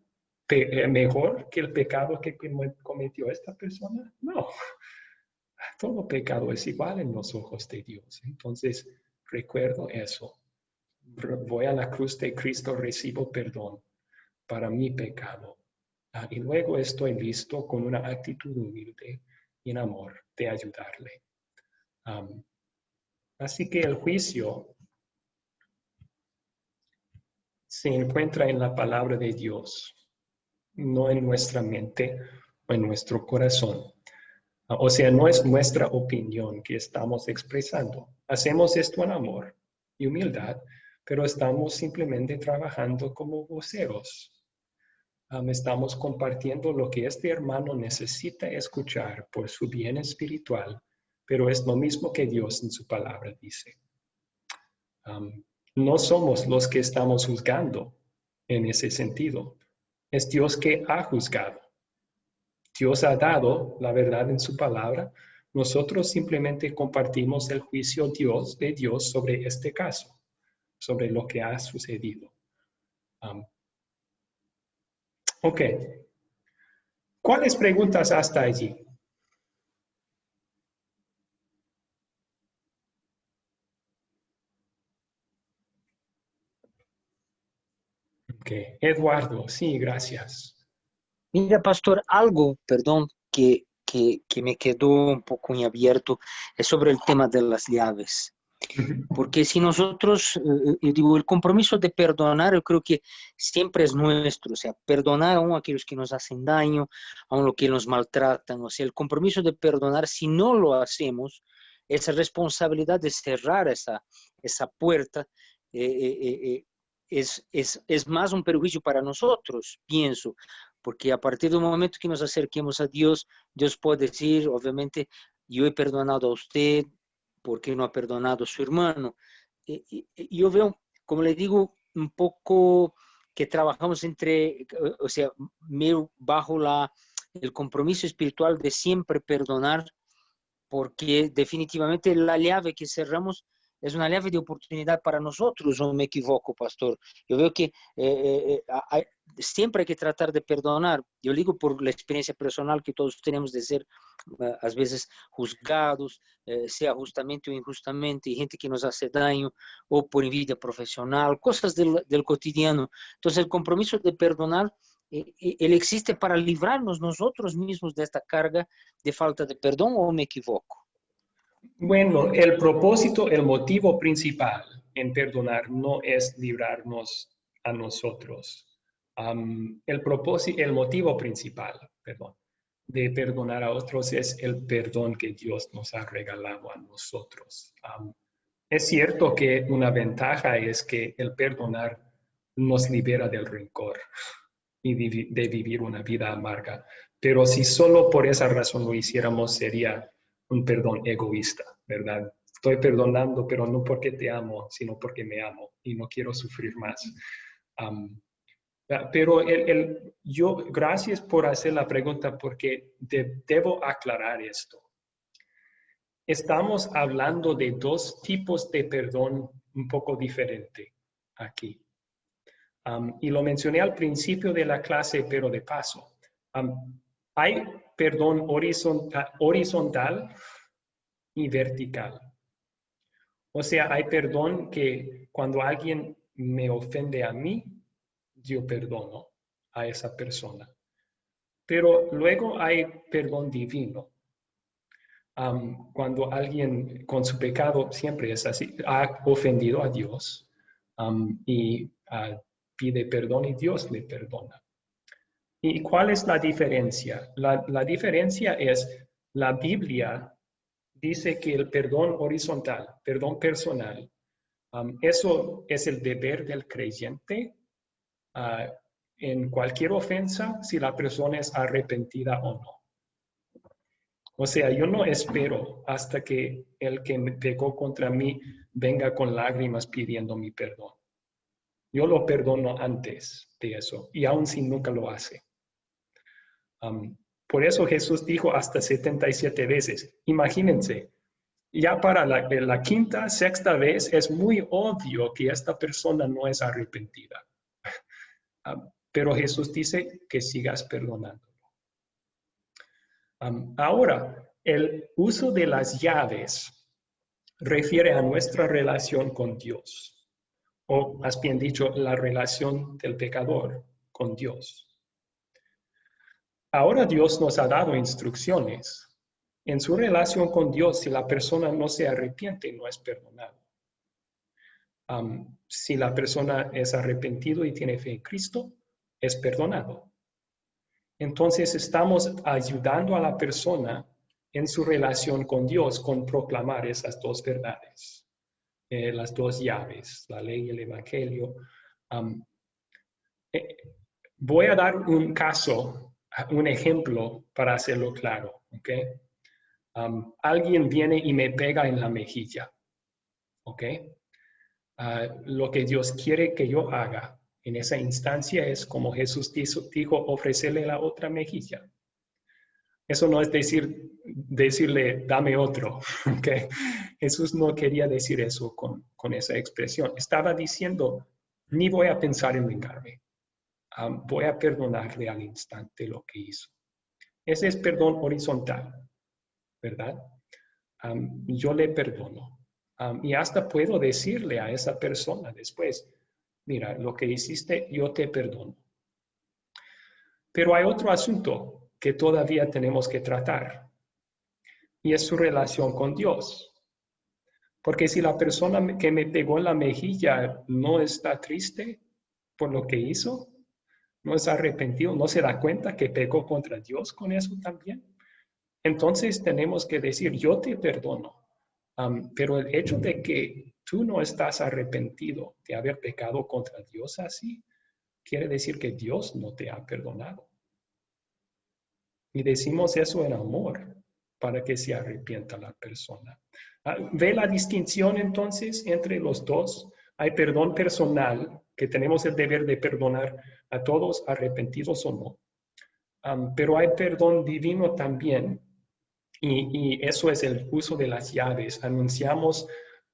mejor que el pecado que cometió esta persona? No. Todo pecado es igual en los ojos de Dios. Entonces, recuerdo eso. Voy a la cruz de Cristo, recibo perdón para mi pecado. Y luego estoy listo con una actitud humilde y en amor de ayudarle. Así que el juicio se encuentra en la palabra de Dios, no en nuestra mente o en nuestro corazón. O sea, no es nuestra opinión que estamos expresando. Hacemos esto en amor y humildad, pero estamos simplemente trabajando como voceros. Estamos compartiendo lo que este hermano necesita escuchar por su bien espiritual, pero es lo mismo que Dios en su palabra dice. No somos los que estamos juzgando en ese sentido. Es Dios que ha juzgado. Dios ha dado la verdad en su palabra. Nosotros simplemente compartimos el juicio de Dios sobre este caso, sobre lo que ha sucedido. Ok. ¿Cuáles preguntas hasta allí? Eduardo, sí, gracias. Mira, pastor, algo, perdón, que me quedó un poco en abierto es sobre el tema de las llaves. Porque si nosotros, yo digo, el compromiso de perdonar, yo creo que siempre es nuestro, o sea, perdonar aún a aquellos que nos hacen daño, aún los que nos maltratan, o sea, el compromiso de perdonar, si no lo hacemos, esa responsabilidad de cerrar esa puerta es más un perjuicio para nosotros, pienso, porque a partir del momento que nos acerquemos a Dios, Dios puede decir, obviamente, yo he perdonado a usted, ¿por qué no ha perdonado a su hermano? Yo veo, como le digo, un poco que trabajamos o sea, bajo el compromiso espiritual de siempre perdonar, porque definitivamente la llave que cerramos es una llave de oportunidad para nosotros, ¿o me equivoco, pastor? Yo veo que siempre hay que tratar de perdonar. Yo digo por la experiencia personal que todos tenemos de ser a veces juzgados, sea justamente o injustamente, y gente que nos hace daño, o por envidia profesional, cosas del cotidiano. Entonces el compromiso de perdonar, él existe para librarnos nosotros mismos de esta carga de falta de perdón, ¿o me equivoco? Bueno, el propósito, el motivo principal en perdonar no es librarnos a nosotros. El motivo principal, perdón, de perdonar a otros es el perdón que Dios nos ha regalado a nosotros. Es cierto que una ventaja es que el perdonar nos libera del rencor y de vivir una vida amarga. Pero si solo por esa razón lo hiciéramos, sería un perdón egoísta, ¿verdad? Estoy perdonando, pero no porque te amo, sino porque me amo y no quiero sufrir más. Pero gracias por hacer la pregunta, porque debo aclarar esto. Estamos hablando de dos tipos de perdón un poco diferente aquí. Y lo mencioné al principio de la clase, pero de paso. Hay perdón horizontal y vertical. O sea, hay perdón que cuando alguien me ofende a mí, yo perdono a esa persona. Pero luego hay perdón divino. Cuando alguien con su pecado, siempre es así, ha ofendido a Dios y pide perdón y Dios le perdona. ¿Y cuál es la diferencia? La diferencia es, la Biblia dice que el perdón horizontal, perdón personal, eso es el deber del creyente en cualquier ofensa, si la persona es arrepentida o no. O sea, yo no espero hasta que el que me pecó contra mí venga con lágrimas pidiendo mi perdón. Yo lo perdono antes de eso, y aun si nunca lo hace. Por eso Jesús dijo hasta 77 veces. Imagínense, ya para la quinta, sexta vez es muy obvio que esta persona no es arrepentida. Pero Jesús dice que sigas perdonando. Ahora, el uso de las llaves refiere a nuestra relación con Dios, o más bien dicho, la relación del pecador con Dios. Ahora Dios nos ha dado instrucciones. En su relación con Dios, si la persona no se arrepiente, no es perdonado. Si la persona es arrepentido y tiene fe en Cristo, es perdonado. Entonces estamos ayudando a la persona en su relación con Dios con proclamar esas dos verdades, las dos llaves, la ley y el evangelio. Voy a dar un caso, un ejemplo para hacerlo claro, ¿ok? Alguien viene y me pega en la mejilla, ¿ok? Lo que Dios quiere que yo haga en esa instancia es, como Jesús dijo, ofrecerle la otra mejilla. Eso no es decirle, dame otro, ¿ok? Jesús no quería decir eso con esa expresión. Estaba diciendo, ni voy a pensar en vengarme. Voy a perdonarle al instante lo que hizo. Ese es perdón horizontal, ¿verdad? Yo le perdono. Y hasta puedo decirle a esa persona después, mira, lo que hiciste, yo te perdono. Pero hay otro asunto que todavía tenemos que tratar, y es su relación con Dios. Porque si la persona que me pegó en la mejilla no está triste por lo que hizo, no es arrepentido, no se da cuenta que pecó contra Dios con eso también, entonces tenemos que decir, yo te perdono. Pero el hecho de que tú no estás arrepentido de haber pecado contra Dios así, quiere decir que Dios no te ha perdonado. Y decimos eso en amor, para que se arrepienta la persona. ¿Ve la distinción entonces entre los dos? Hay perdón personal, que tenemos el deber de perdonar a todos, arrepentidos o no. Pero hay perdón divino también, y eso es el uso de las llaves. Anunciamos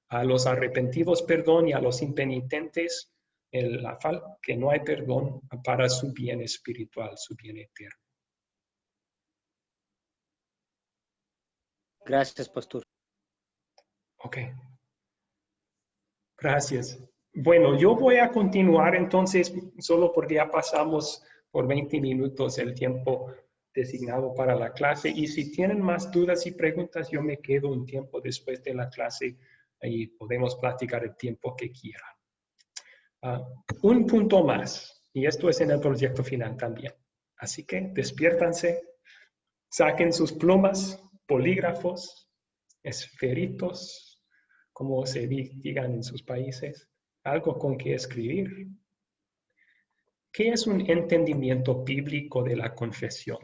a los arrepentidos perdón y a los impenitentes que no hay perdón para su bien espiritual, su bien eterno. Gracias, pastor. Ok. Gracias. Bueno, yo voy a continuar entonces, solo porque ya pasamos por 20 minutos el tiempo designado para la clase. Y si tienen más dudas y preguntas, yo me quedo un tiempo después de la clase y podemos platicar el tiempo que quieran. Un punto más, y esto es en el proyecto final también. Así que despiértanse, saquen sus plumas, polígrafos, esferitos, como se digan en sus países, algo con que escribir. ¿Qué es un entendimiento bíblico de la confesión?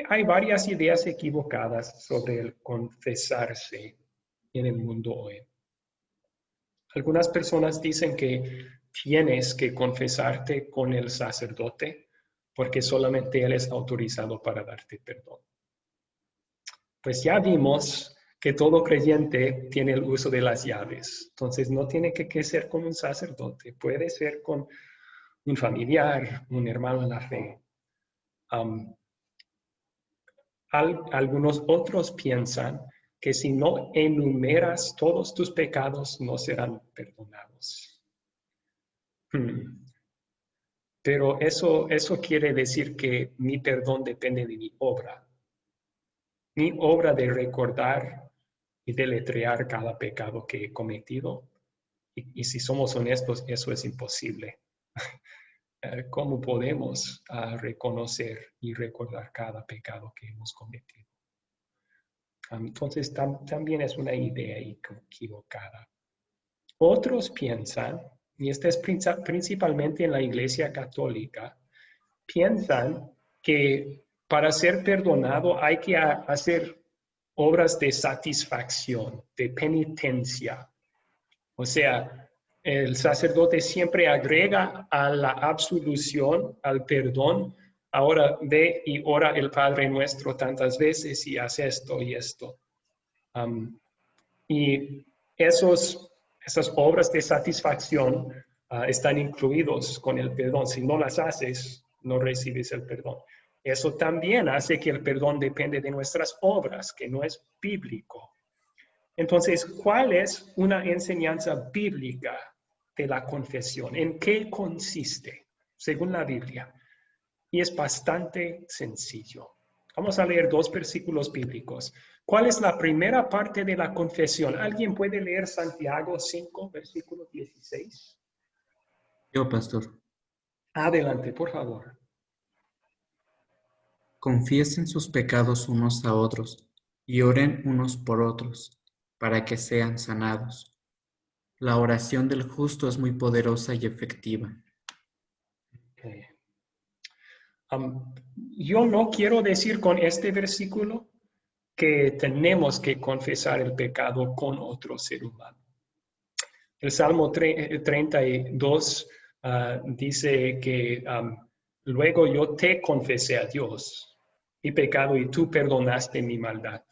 Hay varias ideas equivocadas sobre el confesarse en el mundo hoy. Algunas personas dicen que tienes que confesarte con el sacerdote porque solamente él es autorizado para darte perdón. Pues ya vimos que todo creyente tiene el uso de las llaves. Entonces no tiene que ser con un sacerdote, puede ser con un familiar, un hermano en la fe. Algunos otros piensan que si no enumeras todos tus pecados, no serán perdonados. Pero eso quiere decir que mi perdón depende de mi obra. Mi obra de recordar y deletrear cada pecado que he cometido. Y si somos honestos, eso es imposible. ¿Cómo podemos reconocer y recordar cada pecado que hemos cometido? Entonces, también es una idea equivocada. Otros piensan, y esto es principalmente en la Iglesia Católica, piensan que para ser perdonado hay que hacer obras de satisfacción, de penitencia. O sea, el sacerdote siempre agrega a la absolución, al perdón, ahora ve y ora el Padre Nuestro tantas veces y hace esto y esto. Y esas obras de satisfacción están incluidos con el perdón. Si no las haces, no recibes el perdón. Eso también hace que el perdón depende de nuestras obras, que no es bíblico. Entonces, ¿cuál es una enseñanza bíblica de la confesión? ¿En qué consiste, según la Biblia? Y es bastante sencillo. Vamos a leer 2 versículos bíblicos. ¿Cuál es la primera parte de la confesión? ¿Alguien puede leer Santiago 5, versículo 16? Yo, pastor. Adelante, por favor. Confiesen sus pecados unos a otros y oren unos por otros, para que sean sanados. La oración del justo es muy poderosa y efectiva. Okay. Yo no quiero decir con este versículo que tenemos que confesar el pecado con otro ser humano. El Salmo 32 dice que luego yo te confesé a Dios mi pecado y tú perdonaste mi maldad.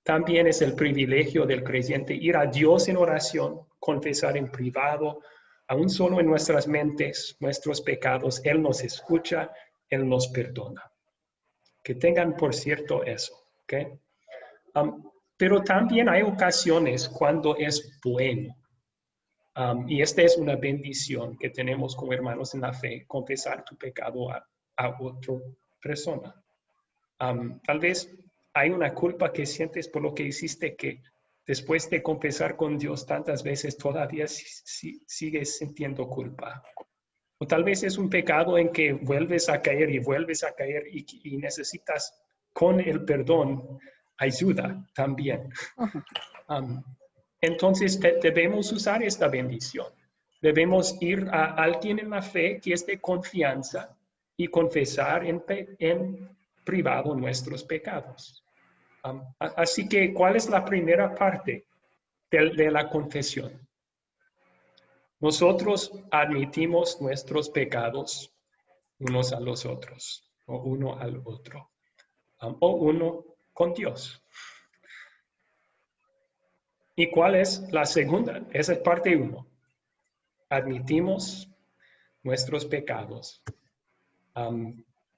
También es el privilegio del creyente ir a Dios en oración, confesar en privado, aún solo en nuestras mentes, nuestros pecados. Él nos escucha, Él nos perdona. Que tengan por cierto eso, ¿ok? Pero también hay ocasiones cuando es bueno Y esta es una bendición que tenemos como hermanos en la fe, confesar tu pecado a otra persona. Tal vez hay una culpa que sientes por lo que hiciste que después de confesar con Dios tantas veces todavía sigues sintiendo culpa. O tal vez es un pecado en que vuelves a caer y necesitas con el perdón ayuda también. Entonces debemos usar esta bendición. Debemos ir a alguien en la fe que es de confianza y confesar en privado nuestros pecados. Así que, ¿cuál es la primera parte de la confesión? Nosotros admitimos nuestros pecados unos a los otros, o uno al otro, o uno con Dios. ¿Y cuál es la segunda? Esa es parte 1. Admitimos nuestros pecados.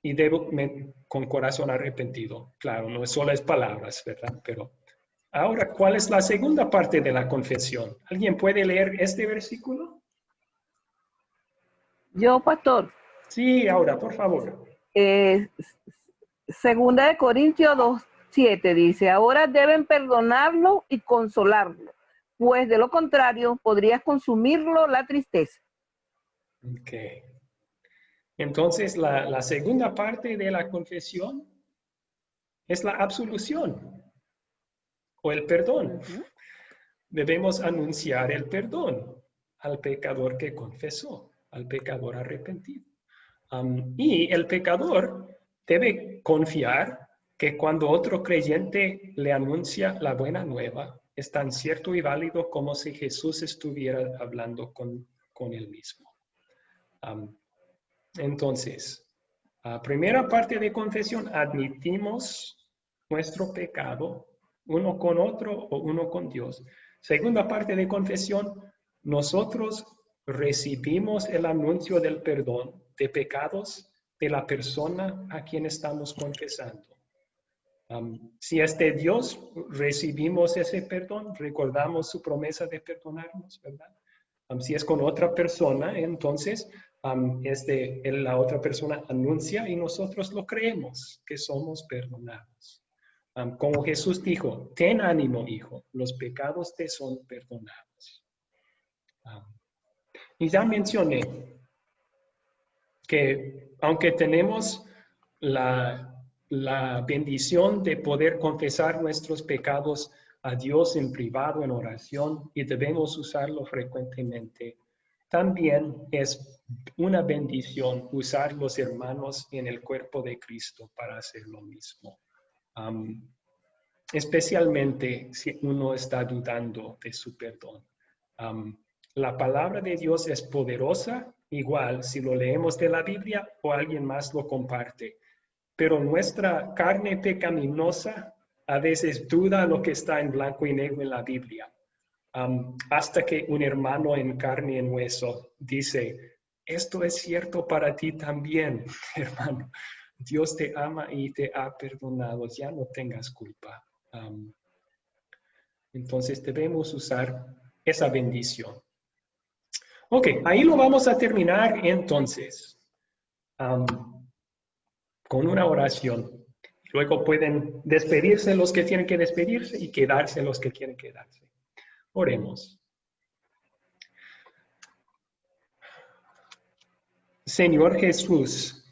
Y con corazón arrepentido. Claro, no solo es palabras, ¿verdad? Pero ahora, ¿cuál es la segunda parte de la confesión? ¿Alguien puede leer este versículo? Yo, pastor. Sí, ahora, por favor. Segunda de Corintios 2:7 dice, ahora deben perdonarlo y consolarlo, pues de lo contrario podría consumirlo la tristeza. Ok. Entonces, la segunda parte de la confesión es la absolución o el perdón. Debemos anunciar el perdón al pecador que confesó, al pecador arrepentido. Y el pecador debe confiar que cuando otro creyente le anuncia la buena nueva, es tan cierto y válido como si Jesús estuviera hablando con él mismo. Entonces, primera parte de confesión, admitimos nuestro pecado, uno con otro o uno con Dios. Segunda parte de confesión, nosotros recibimos el anuncio del perdón de pecados de la persona a quien estamos confesando. Si es de Dios, recibimos ese perdón, recordamos su promesa de perdonarnos, ¿verdad? Si es con otra persona, entonces la otra persona anuncia y nosotros lo creemos, que somos perdonados. Como Jesús dijo, ten ánimo, hijo, los pecados te son perdonados. Y ya mencioné que aunque tenemos la bendición de poder confesar nuestros pecados a Dios en privado, en oración, y debemos usarlo frecuentemente, también es una bendición usar los hermanos en el cuerpo de Cristo para hacer lo mismo. Especialmente si uno está dudando de su perdón. La palabra de Dios es poderosa, igual si lo leemos de la Biblia o alguien más lo comparte. Pero nuestra carne pecaminosa a veces duda lo que está en blanco y negro en la Biblia. Hasta que un hermano en carne y en hueso dice, esto es cierto para ti también, hermano. Dios te ama y te ha perdonado, ya no tengas culpa. Entonces debemos usar esa bendición. Ok, ahí lo vamos a terminar entonces con una oración. Luego pueden despedirse los que tienen que despedirse y quedarse los que tienen que quedarse. Oremos. Señor Jesús,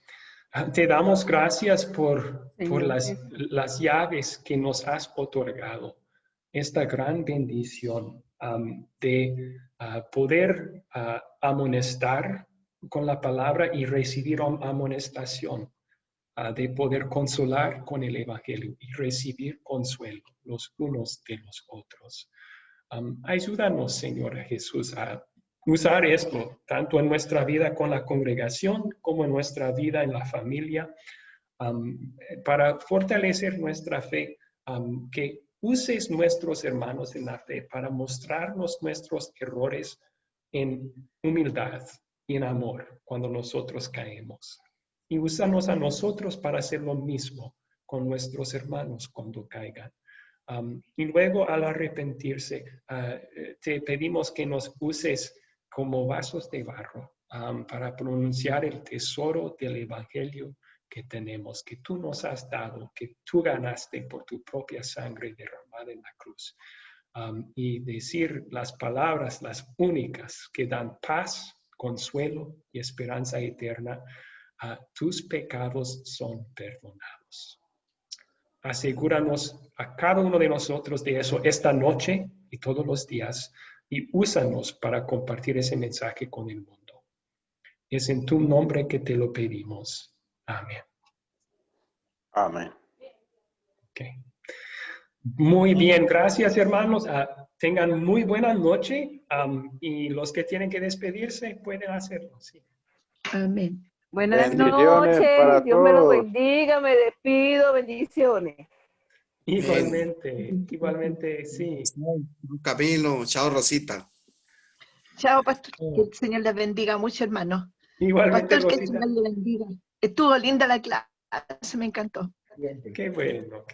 te damos gracias por las llaves que nos has otorgado. Esta gran bendición de poder amonestar con la palabra y recibir amonestación, de poder consolar con el Evangelio y recibir consuelo los unos de los otros. Ayúdanos, Señor Jesús, a usar esto tanto en nuestra vida con la congregación como en nuestra vida en la familia, para fortalecer nuestra fe, que uses nuestros hermanos en la fe para mostrarnos nuestros errores en humildad y en amor cuando nosotros caemos. Y úsanos a nosotros para hacer lo mismo con nuestros hermanos cuando caigan. Y luego al arrepentirse, te pedimos que nos uses como vasos de barro para pronunciar el tesoro del Evangelio que tenemos, que tú nos has dado, que tú ganaste por tu propia sangre derramada en la cruz. Y decir las palabras, las únicas que dan paz, consuelo y esperanza eterna. Tus pecados son perdonados. Asegúranos a cada uno de nosotros de eso esta noche y todos los días y úsanos para compartir ese mensaje con el mundo. Es en tu nombre que te lo pedimos. Amén. Amén. Okay. Muy bien, gracias hermanos. Tengan muy buena noche y los que tienen que despedirse pueden hacerlo. Sí. Amén. Buenas Bendiciones noches, para Dios me los todos. bendiga, me despido, bendiciones. Igualmente, sí. Camilo, chao Rosita. Chao, pastor. Que el Señor les bendiga mucho, hermano. Igualmente, Pastor, que el Rosita. Señor les bendiga. Estuvo linda la clase, me encantó. Qué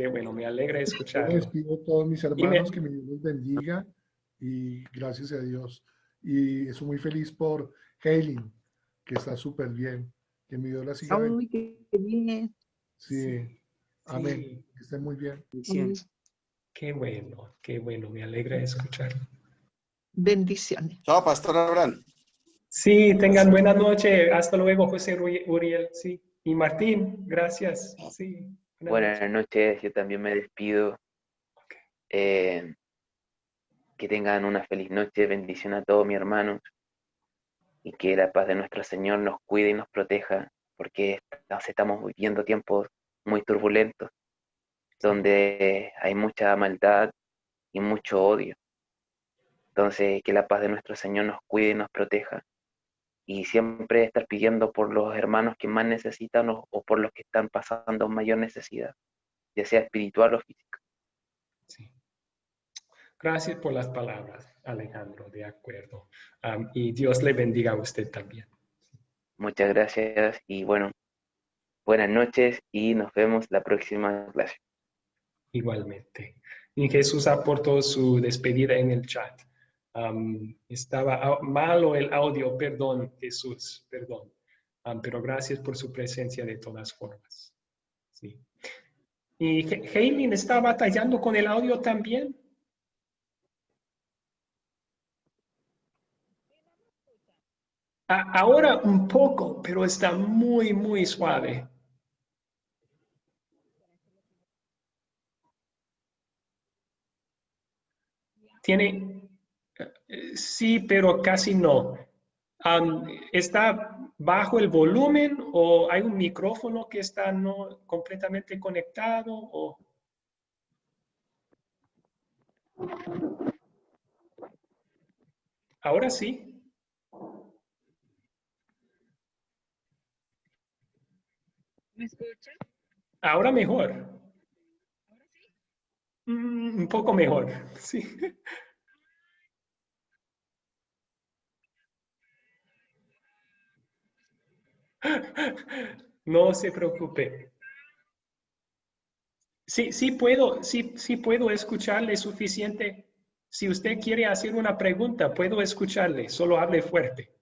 bueno, me alegra Yo escucharlo. despido a todos mis Y me- hermanos, que mi Dios los bendiga y gracias a Dios. Y estoy muy feliz por Haylin, que está súper bien. Que mi Dios la siga bendiciendo. Uy, qué bien. Sí, amén. Sí, Que estén muy bien. Bendiciones. qué bueno, me alegra escucharlo. Bendiciones. Chao, Pastor Abraham. Sí, tengan buena noche. Hasta luego, José Uriel. Sí. Y Martín, gracias. Sí. Buenas noches, yo también me despido. Ok. Que tengan una feliz noche, bendición a todos mis hermanos y que la paz de nuestro Señor nos cuide y nos proteja, porque estamos viviendo tiempos muy turbulentos, donde hay mucha maldad y mucho odio. Entonces, que la paz de nuestro Señor nos cuide y nos proteja. Y siempre estar pidiendo por los hermanos que más necesitan o por los que están pasando mayor necesidad, ya sea espiritual o física. Sí. Gracias por las palabras, Alejandro, de acuerdo. Y Dios le bendiga a usted también. Muchas gracias y bueno, buenas noches y nos vemos la próxima clase. Igualmente. Y Jesús aportó su despedida en el chat. Estaba malo el audio, perdón, Jesús, perdón. Pero gracias por su presencia de todas formas. Sí. ¿Y Haylin está batallando con el audio también? Ahora un poco, pero está muy suave. Tiene, sí, pero casi no. ¿Está bajo el volumen o hay un micrófono que está no completamente conectado? O... Ahora sí. ¿Me escuchan? Ahora mejor. Un poco mejor, sí. No se preocupe. Sí puedo escucharle suficiente. Si usted quiere hacer una pregunta, puedo escucharle, solo hable fuerte.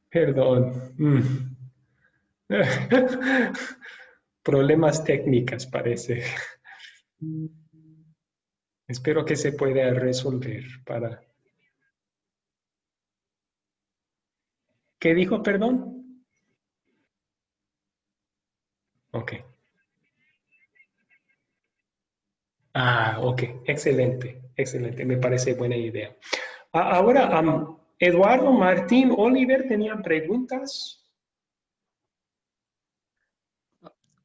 Perdón. Problemas técnicos parece. Espero que se pueda resolver para... ¿Qué dijo, perdón? Ok. Ok. Excelente. Me parece buena idea. Ahora, Eduardo, Martín, Oliver, ¿tenían preguntas?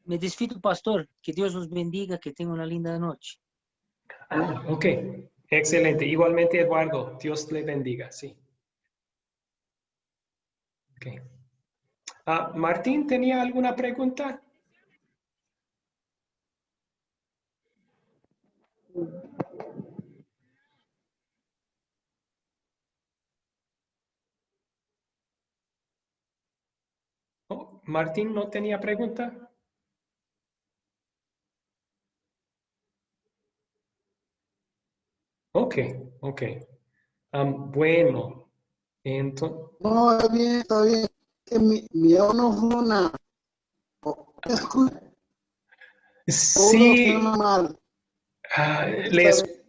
Me despido, pastor. Que Dios los bendiga, que tenga una linda noche. Ok. Excelente. Igualmente, Eduardo, Dios le bendiga, sí. Ok. Martín, ¿tenía alguna pregunta? Martín no tenía pregunta. Ok, ok. Bueno, entonces, No, está bien. Que mi no funciona. Todo suena sí, mal. Está bien,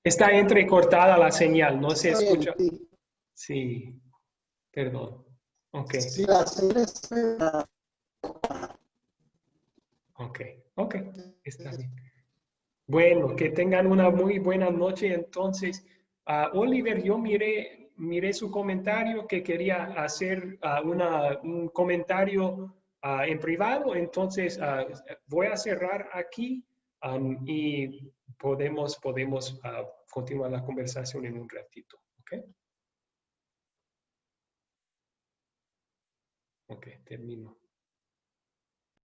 está entrecortada la señal, no se está bien, escucha. sí. Sí, perdón. Ok, Si la serie espera, ok, ok, está bien. Bueno, que tengan una muy buena noche. Entonces, Oliver, yo miré su comentario que quería hacer un comentario en privado. Entonces, voy a cerrar aquí y podemos continuar la conversación en un ratito. ¿Ok? Ok, termino.